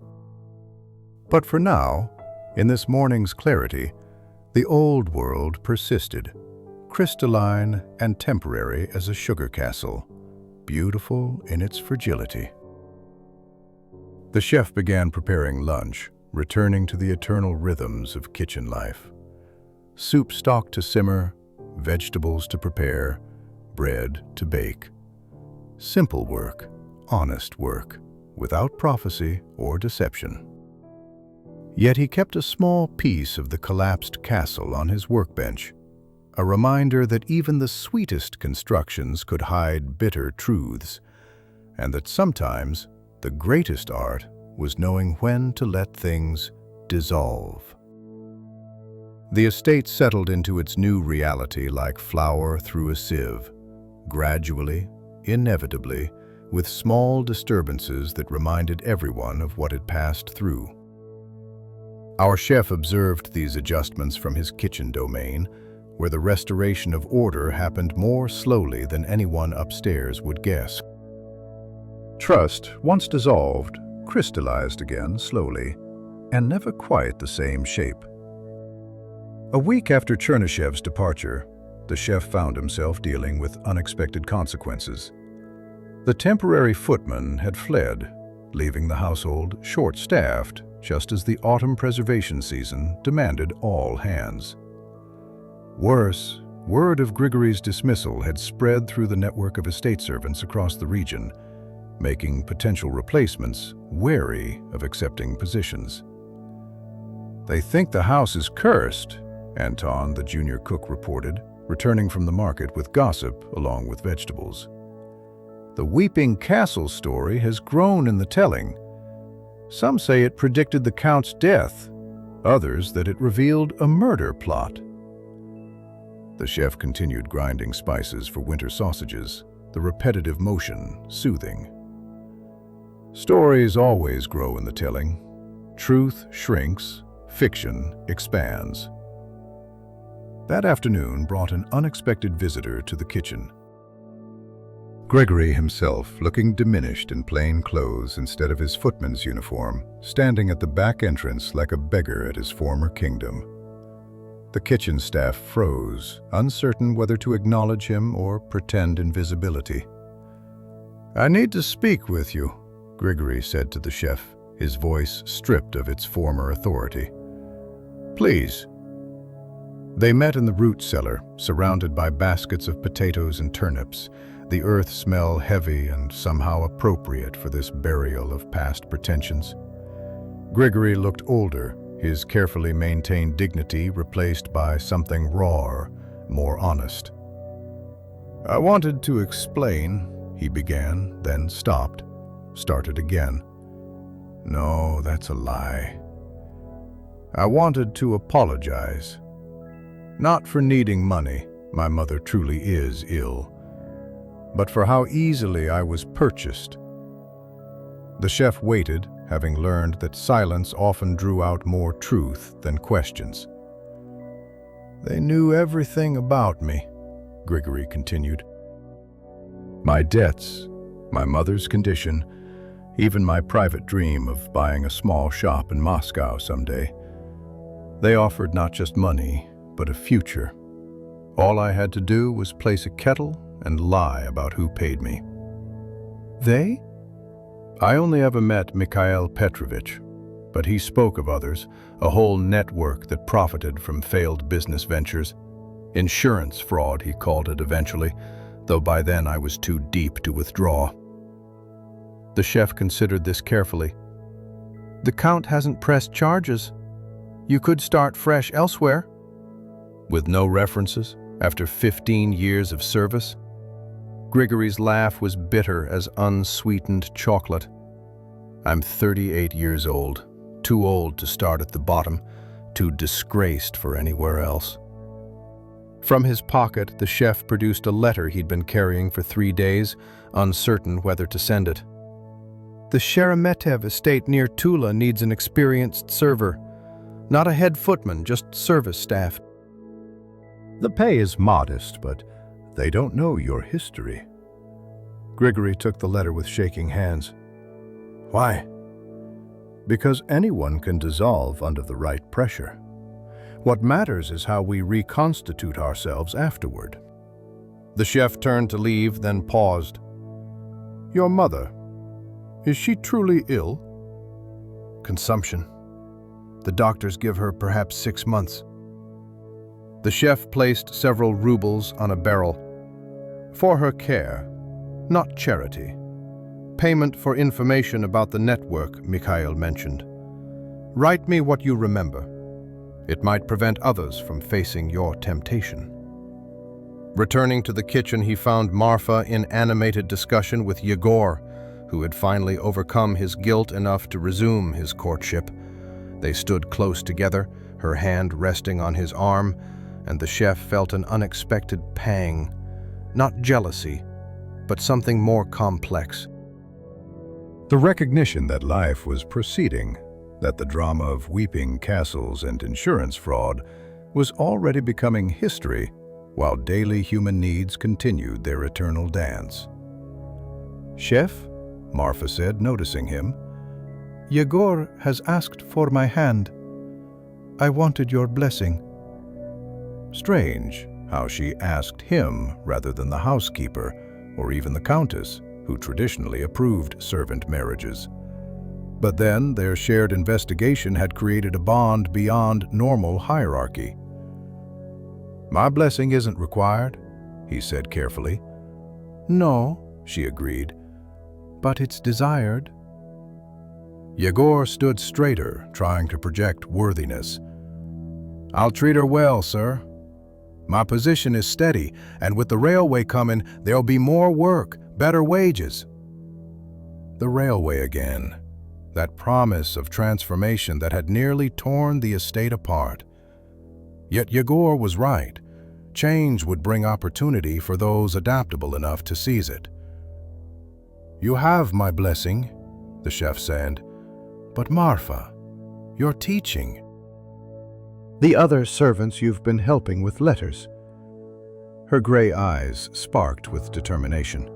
But for now, in this morning's clarity, the old world persisted, crystalline and temporary as a sugar castle, beautiful in its fragility. The chef began preparing lunch, returning to the eternal rhythms of kitchen life. Soup stock to simmer, vegetables to prepare, bread to bake. Simple work, honest work, without prophecy or deception. Yet he kept a small piece of the collapsed castle on his workbench, a reminder that even the sweetest constructions could hide bitter truths, and that sometimes the greatest art was knowing when to let things dissolve. The estate settled into its new reality like flour through a sieve, gradually, inevitably, with small disturbances that reminded everyone of what it passed through. Our chef observed these adjustments from his kitchen domain, where the restoration of order happened more slowly than anyone upstairs would guess. Trust, once dissolved, crystallized again slowly, and never quite the same shape. A week after Chernyshev's departure, the chef found himself dealing with unexpected consequences. The temporary footman had fled, leaving the household short-staffed, just as the autumn preservation season demanded all hands. Worse, word of Grigory's dismissal had spread through the network of estate servants across the region, making potential replacements wary of accepting positions. "They think the house is cursed," Anton, the junior cook, reported, returning from the market with gossip along with vegetables. "The Weeping Castle story has grown in the telling. Some say it predicted the Count's death, others that it revealed a murder plot." The chef continued grinding spices for winter sausages, the repetitive motion soothing. Stories always grow in the telling. Truth shrinks, fiction expands. That afternoon brought an unexpected visitor to the kitchen. Grigory himself, looking diminished in plain clothes instead of his footman's uniform, standing at the back entrance like a beggar at his former kingdom. The kitchen staff froze, uncertain whether to acknowledge him or pretend invisibility. "I need to speak with you," Grigory said to the chef, his voice stripped of its former authority. "Please." They met in the root cellar, surrounded by baskets of potatoes and turnips, the earth smell heavy and somehow appropriate for this burial of past pretensions. Grigory looked older, his carefully maintained dignity replaced by something rawer, more honest. "I wanted to explain," he began, then stopped, started again. "No, that's a lie. I wanted to apologize. Not for needing money, my mother truly is ill, but for how easily I was purchased." The chef waited, having learned that silence often drew out more truth than questions. "They knew everything about me," Grigory continued. "My debts, my mother's condition, even my private dream of buying a small shop in Moscow someday. They offered not just money, but a future. All I had to do was place a kettle and lie about who paid me." "They?" "I only ever met Mikhail Petrovich, but he spoke of others, a whole network that profited from failed business ventures. Insurance fraud, he called it eventually, though by then I was too deep to withdraw." The chef considered this carefully. "The Count hasn't pressed charges. You could start fresh elsewhere." "With no references, after 15 years of service?" Grigory's laugh was bitter as unsweetened chocolate. "I'm 38 years old, too old to start at the bottom, too disgraced for anywhere else." From his pocket, the chef produced a letter he'd been carrying for 3 days, uncertain whether to send it. "The Sheremetev estate near Tula needs an experienced server. Not a head footman, just service staff. The pay is modest, but they don't know your history." Grigory took the letter with shaking hands. "Why?" "Because anyone can dissolve under the right pressure. What matters is how we reconstitute ourselves afterward." The chef turned to leave, then paused. "Your mother, is she truly ill?" "Consumption. The doctors give her perhaps 6 months." The chef placed several rubles on a barrel. "For her care, not charity. Payment for information about the network Mikhail mentioned. Write me what you remember. It might prevent others from facing your temptation. Returning to the kitchen, he found Marfa in animated discussion with Yegor, who had finally overcome his guilt enough to resume his courtship. They stood close together, her hand resting on his arm, and the chef felt an unexpected pang. Not jealousy, but something more complex. The recognition that life was proceeding, that the drama of weeping castles and insurance fraud was already becoming history, while daily human needs continued their eternal dance. "Chef," Marfa said, noticing him, "Yegor has asked for my hand. I wanted your blessing." Strange how she asked him rather than the housekeeper or even the countess, who traditionally approved servant marriages. But then their shared investigation had created a bond beyond normal hierarchy. "My blessing isn't required," he said carefully. "No," she agreed. "but it's desired." Yegor stood straighter, trying to project worthiness. "I'll treat her well, sir. My position is steady, and with the railway coming, there'll be more work, better wages." The railway again. That promise of transformation that had nearly torn the estate apart. Yet Yegor was right. Change would bring opportunity for those adaptable enough to seize it. "You have my blessing," the chef said. "But Marfa, you're teaching." "The other servants you've been helping with letters." Her gray eyes sparked with determination.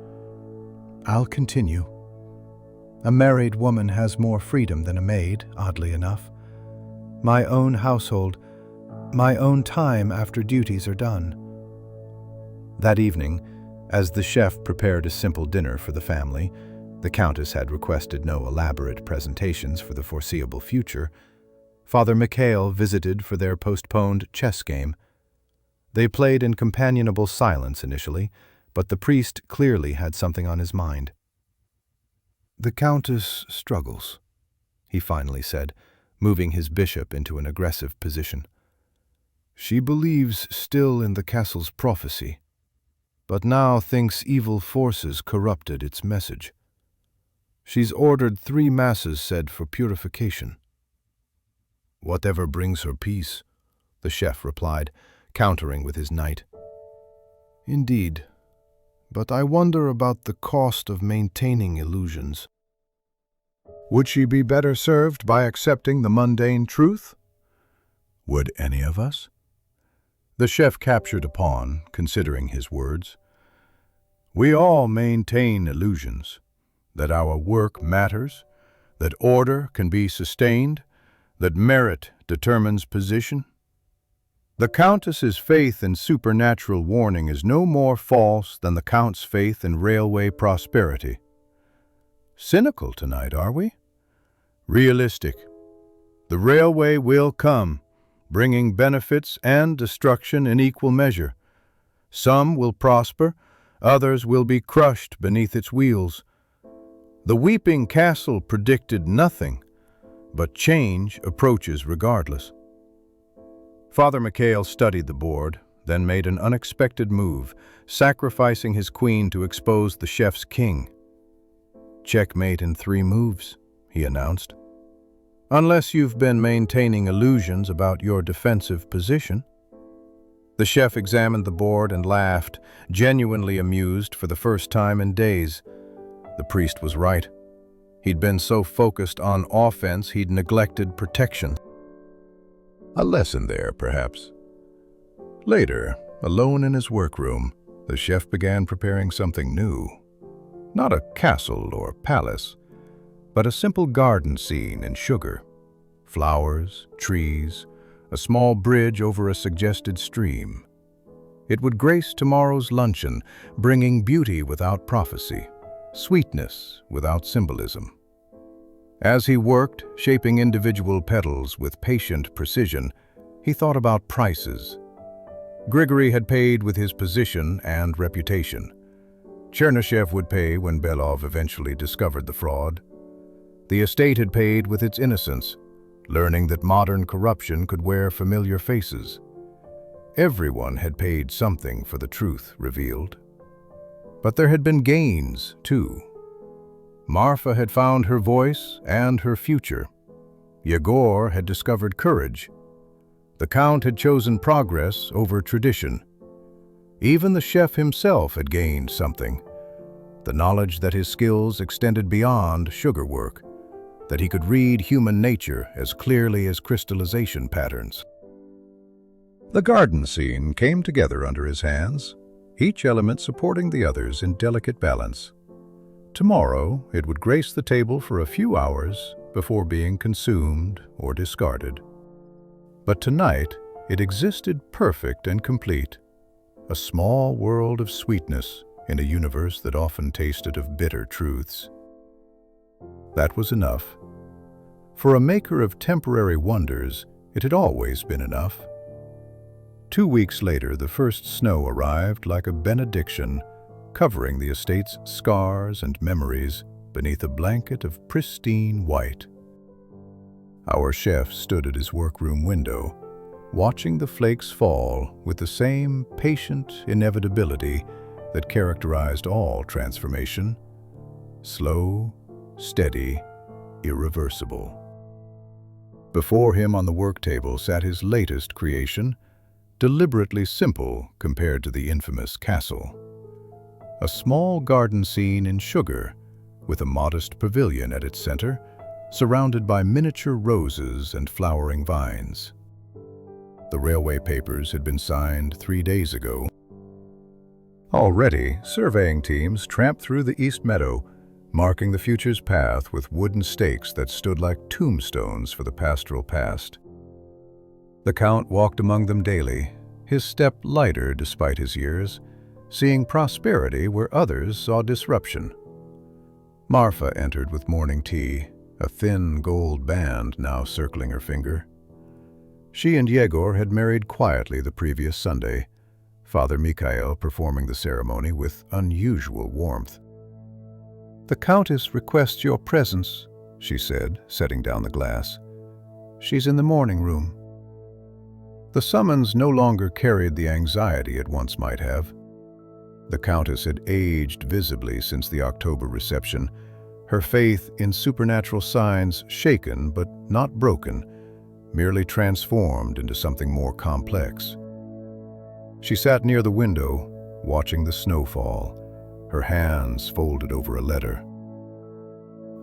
"I'll continue. A married woman has more freedom than a maid, oddly enough. My own household, my own time after duties are done." That evening, as the chef prepared a simple dinner for the family, the Countess had requested no elaborate presentations for the foreseeable future, Father Mikhail visited for their postponed chess game. They played in companionable silence initially, but the priest clearly had something on his mind. "The Countess struggles," he finally said, moving his bishop into an aggressive position. "She believes still in the castle's prophecy, but now thinks evil forces corrupted its message. She's ordered 3 masses said for purification." "Whatever brings her peace," the chef replied, countering with his knight. "Indeed, but I wonder about the cost of maintaining illusions." "Would she be better served by accepting the mundane truth?" "Would any of us?" The chef captured a pawn, considering his words. "We all maintain illusions, that our work matters, that order can be sustained, that merit determines position. The Countess's faith in supernatural warning is no more false than the Count's faith in railway prosperity. Cynical tonight, are we? Realistic. The railway will come, bringing benefits and destruction in equal measure. Some will prosper, others will be crushed beneath its wheels. The weeping castle predicted nothing, but change approaches regardless." Father Mikhail studied the board, then made an unexpected move, sacrificing his queen to expose the chef's king. "Checkmate in 3 moves," he announced. "Unless you've been maintaining illusions about your defensive position." The chef examined the board and laughed, genuinely amused for the first time in days. The priest was right. He'd been so focused on offense he'd neglected protection. A lesson there, perhaps. Later, alone in his workroom, the chef began preparing something new. Not a castle or palace, but a simple garden scene in sugar. Flowers, trees, a small bridge over a suggested stream. It would grace tomorrow's luncheon, bringing beauty without prophecy, sweetness without symbolism. As he worked, shaping individual petals with patient precision, he thought about prices. Grigory had paid with his position and reputation. Chernyshev would pay when Belov eventually discovered the fraud. The estate had paid with its innocence. learning that modern corruption could wear familiar faces. Everyone had paid something for the truth revealed. But there had been gains, too. Marfa had found her voice and her future. Yegor had discovered courage. The Count had chosen progress over tradition. Even the chef himself had gained something. The knowledge that his skills extended beyond sugar work, that he could read human nature as clearly as crystallization patterns. The garden scene came together under his hands, each element supporting the others in delicate balance. Tomorrow, it would grace the table for a few hours before being consumed or discarded. But tonight, it existed perfect and complete, a small world of sweetness in a universe that often tasted of bitter truths. That was enough. For a maker of temporary wonders, it had always been enough. 2 weeks later, the first snow arrived like a benediction, covering the estate's scars and memories beneath a blanket of pristine white. Our chef stood at his workroom window, watching the flakes fall with the same patient inevitability that characterized all transformation: slow, steady, irreversible. Before him on the work table sat his latest creation, deliberately simple compared to the infamous castle. A small garden scene in sugar, with a modest pavilion at its center, surrounded by miniature roses and flowering vines. The railway papers had been signed 3 days ago. Already, surveying teams tramped through the East Meadow, marking the future's path with wooden stakes that stood like tombstones for the pastoral past. The Count walked among them daily, his step lighter despite his years, seeing prosperity where others saw disruption. Marfa entered with morning tea, a thin gold band now circling her finger. She and Yegor had married quietly the previous Sunday, Father Mikhail performing the ceremony with unusual warmth. "The Countess requests your presence," she said, setting down the glass. "She's in the morning room." The summons no longer carried the anxiety it once might have. The Countess had aged visibly since the October reception, her faith in supernatural signs shaken but not broken, merely transformed into something more complex. She sat near the window, watching the snowfall, her hands folded over a letter.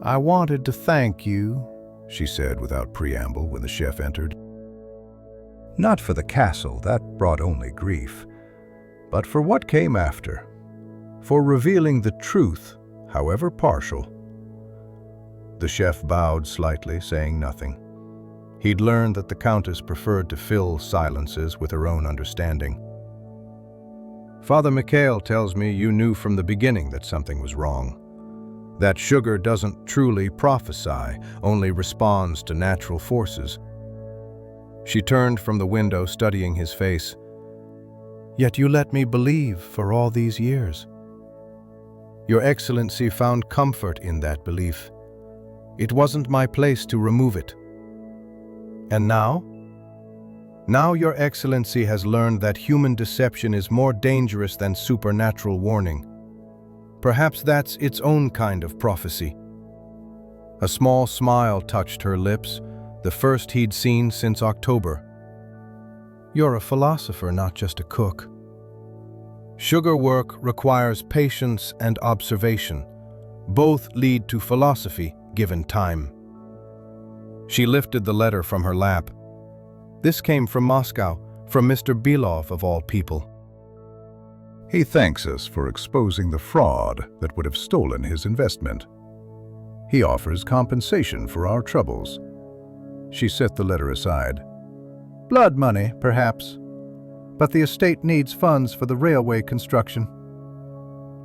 "I wanted to thank you," she said without preamble when the chef entered. "Not for the castle, that brought only grief, but for what came after, for revealing the truth, however partial." The chef bowed slightly, saying nothing. He'd learned that the Countess preferred to fill silences with her own understanding. "Father Mikhail tells me you knew from the beginning that something was wrong. That sugar doesn't truly prophesy, only responds to natural forces." She turned from the window, studying his face. "Yet you let me believe for all these years." "Your Excellency found comfort in that belief. It wasn't my place to remove it." "And now?" "Now Your Excellency has learned that human deception is more dangerous than supernatural warning. Perhaps that's its own kind of prophecy." A small smile touched her lips, the first he'd seen since October. "You're a philosopher, not just a cook." "Sugar work requires patience and observation. Both lead to philosophy, given time." She lifted the letter from her lap. "This came from Moscow, from Mr. Belov of all people." "He thanks us for exposing the fraud that would have stolen his investment. He offers compensation for our troubles." She set the letter aside. "Blood money, perhaps, but the estate needs funds for the railway construction.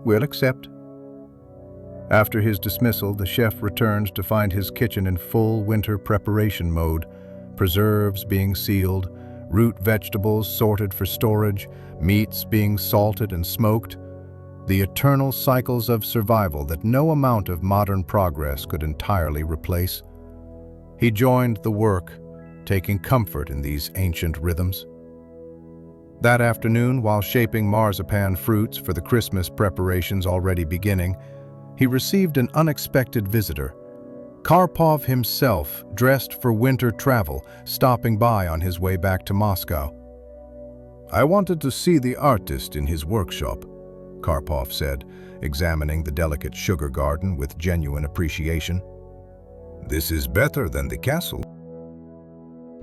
We'll accept." After his dismissal, the chef returned to find his kitchen in full winter preparation mode, preserves being sealed, root vegetables sorted for storage, meats being salted and smoked, the eternal cycles of survival that no amount of modern progress could entirely replace. He joined the work, taking comfort in these ancient rhythms. That afternoon, while shaping marzipan fruits for the Christmas preparations already beginning, he received an unexpected visitor. Karpov himself, dressed for winter travel, stopping by on his way back to Moscow. "I wanted to see the artist in his workshop," Karpov said, examining the delicate sugar garden with genuine appreciation. "This is better than the castle.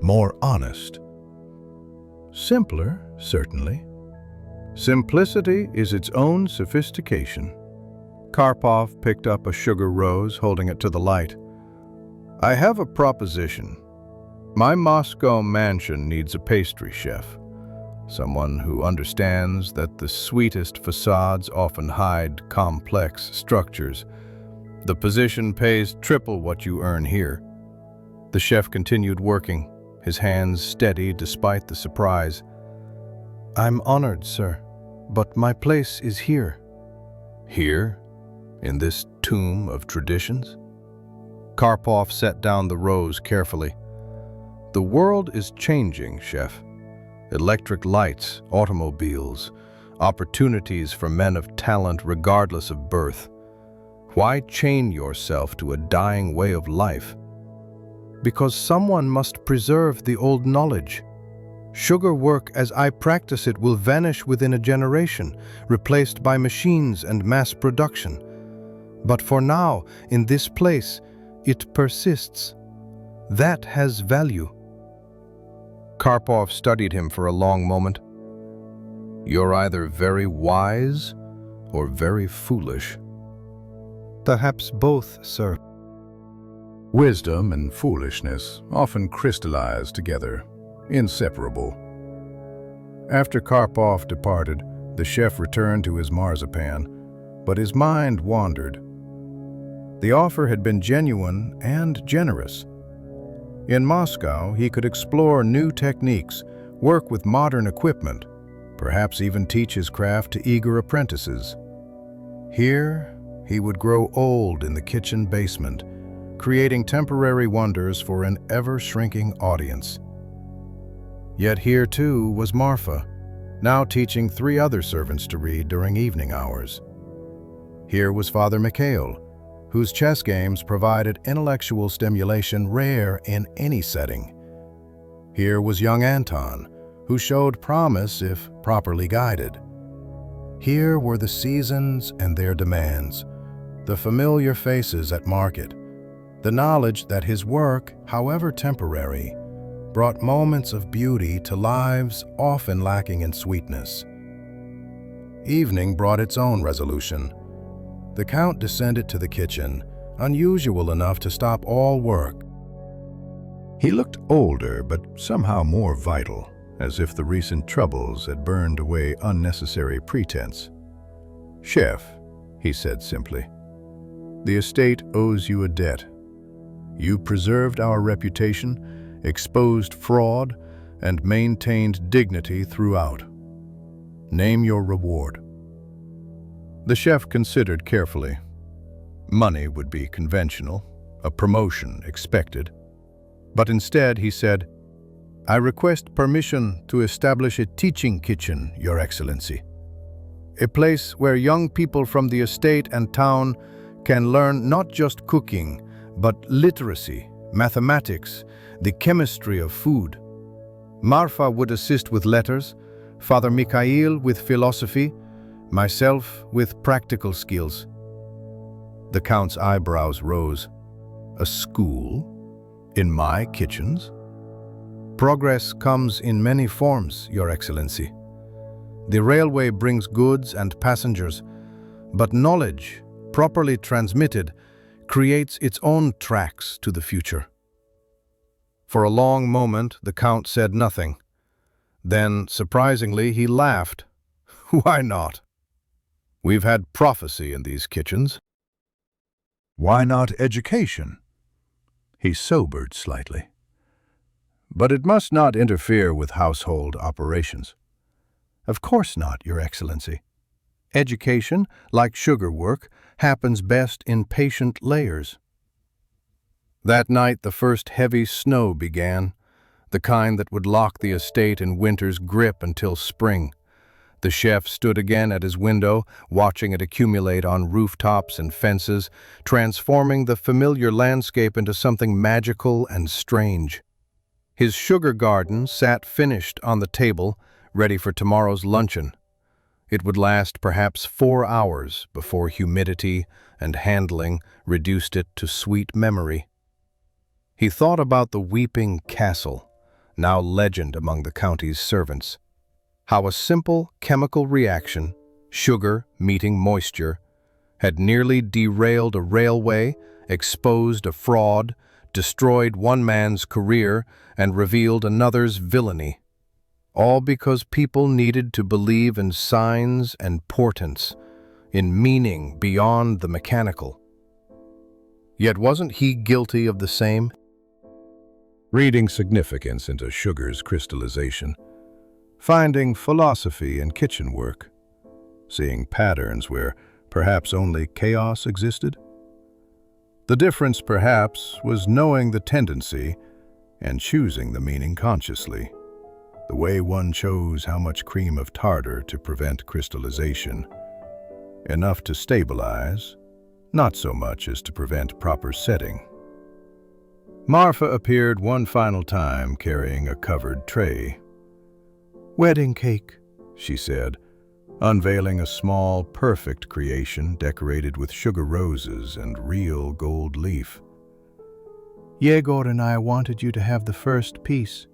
More honest. Simpler, certainly. Simplicity is its own sophistication." Karpov picked up a sugar rose, holding it to the light. "I have a proposition. My Moscow mansion needs a pastry chef. Someone who understands that the sweetest facades often hide complex structures. The position pays triple what you earn here." The chef continued working, his hands steady despite the surprise. "I'm honored, sir, but my place is here." "Here? In this tomb of traditions?" Karpov set down the rose carefully. "The world is changing, chef. Electric lights, automobiles, opportunities for men of talent regardless of birth. Why chain yourself to a dying way of life?" "Because someone must preserve the old knowledge. Sugar work as I practice it will vanish within a generation, replaced by machines and mass production. But for now, in this place, it persists. That has value." Karpov studied him for a long moment. "You're either very wise or very foolish." "Perhaps both, sir." Wisdom and foolishness often crystallize together, inseparable. After Karpov departed, the chef returned to his marzipan, but his mind wandered. The offer had been genuine and generous. In Moscow, he could explore new techniques, work with modern equipment, perhaps even teach his craft to eager apprentices. Here, he would grow old in the kitchen basement, creating temporary wonders for an ever-shrinking audience. Yet here, too, was Marfa, now teaching 3 other servants to read during evening hours. Here was Father Mikhail, whose chess games provided intellectual stimulation rare in any setting. Here was young Anton, who showed promise if properly guided. Here were the seasons and their demands, the familiar faces at market, the knowledge that his work, however temporary, brought moments of beauty to lives often lacking in sweetness. Evening brought its own resolution. The Count descended to the kitchen, unusual enough to stop all work. He looked older, but somehow more vital, as if the recent troubles had burned away unnecessary pretense. "Chef," he said simply, "the estate owes you a debt. You preserved our reputation, exposed fraud, and maintained dignity throughout. Name your reward." The chef considered carefully. Money would be conventional, a promotion expected. But instead he said, "I request permission to establish a teaching kitchen, Your Excellency. A place where young people from the estate and town can learn not just cooking, but literacy, mathematics, the chemistry of food. Marfa would assist with letters, Father Mikhail with philosophy, myself with practical skills." The Count's eyebrows rose. "A school? In my kitchens?" "Progress comes in many forms, Your Excellency. The railway brings goods and passengers, but knowledge, properly transmitted, creates its own tracks to the future." For a long moment, the Count said nothing. Then, surprisingly, he laughed. "Why not? We've had prophecy in these kitchens." "Why not education?" He sobered slightly. "But it must not interfere with household operations." "Of course not, Your Excellency. Education, like sugar work, happens best in patient layers." That night the first heavy snow began, the kind that would lock the estate in winter's grip until spring. The chef stood again at his window, watching it accumulate on rooftops and fences, transforming the familiar landscape into something magical and strange. His sugar garden sat finished on the table, ready for tomorrow's luncheon. It would last perhaps 4 hours before humidity and handling reduced it to sweet memory. He thought about the weeping castle, now legend among the county's servants. How a simple chemical reaction, sugar meeting moisture, had nearly derailed a railway, exposed a fraud, destroyed one man's career, and revealed another's villainy. All because people needed to believe in signs and portents, in meaning beyond the mechanical. Yet wasn't he guilty of the same? Reading significance into sugar's crystallization, finding philosophy in kitchen work, seeing patterns where perhaps only chaos existed. The difference, perhaps, was knowing the tendency and choosing the meaning consciously. The way one chose how much cream of tartar to prevent crystallization. Enough to stabilize, not so much as to prevent proper setting. Marfa appeared one final time carrying a covered tray. "Wedding cake," she said, unveiling a small, perfect creation decorated with sugar roses and real gold leaf. "Yegor and I wanted you to have the first piece."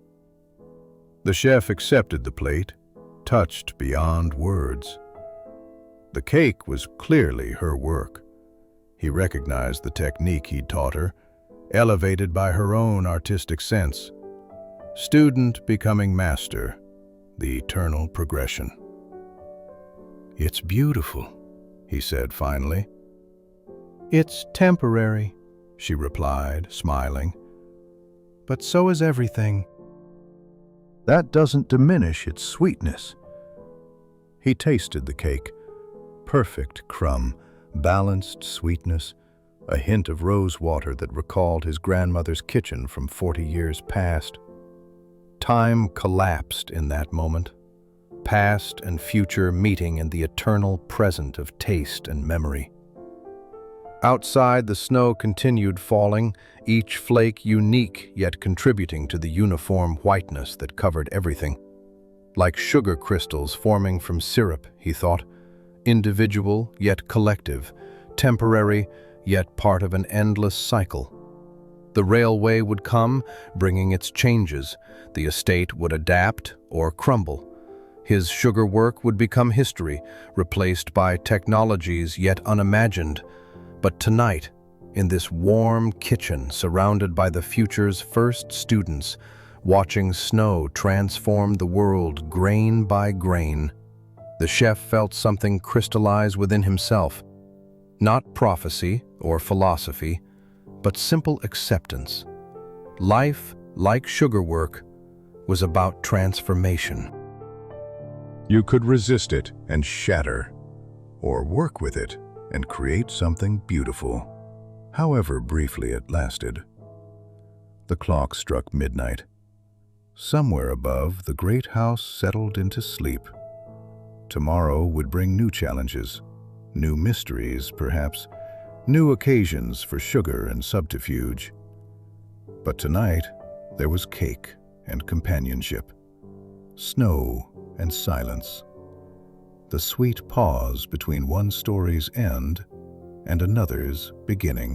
The chef accepted the plate, touched beyond words. The cake was clearly her work. He recognized the technique he'd taught her, elevated by her own artistic sense. Student becoming master, the eternal progression. "It's beautiful," he said finally. "It's temporary," she replied, smiling. "But so is everything." That doesn't diminish its sweetness. He tasted the cake. Perfect crumb, balanced sweetness, a hint of rose water that recalled his grandmother's kitchen from 40 years past. Time collapsed in that moment, past and future meeting in the eternal present of taste and memory. Outside, the snow continued falling, each flake unique yet contributing to the uniform whiteness that covered everything. Like sugar crystals forming from syrup, he thought, individual yet collective, temporary yet part of an endless cycle. The railway would come, bringing its changes. The estate would adapt or crumble. His sugar work would become history, replaced by technologies yet unimagined. But tonight, in this warm kitchen surrounded by the future's first students, watching snow transform the world grain by grain, the chef felt something crystallize within himself. Not prophecy or philosophy, but simple acceptance. Life, like sugar work, was about transformation. You could resist it and shatter, or work with it and create something beautiful, however briefly it lasted. The clock struck midnight. Somewhere above, the great house settled into sleep. Tomorrow would bring new challenges, new mysteries, perhaps, new occasions for sugar and subterfuge. But tonight, there was cake and companionship, snow and silence, the sweet pause between one story's end and another's beginning.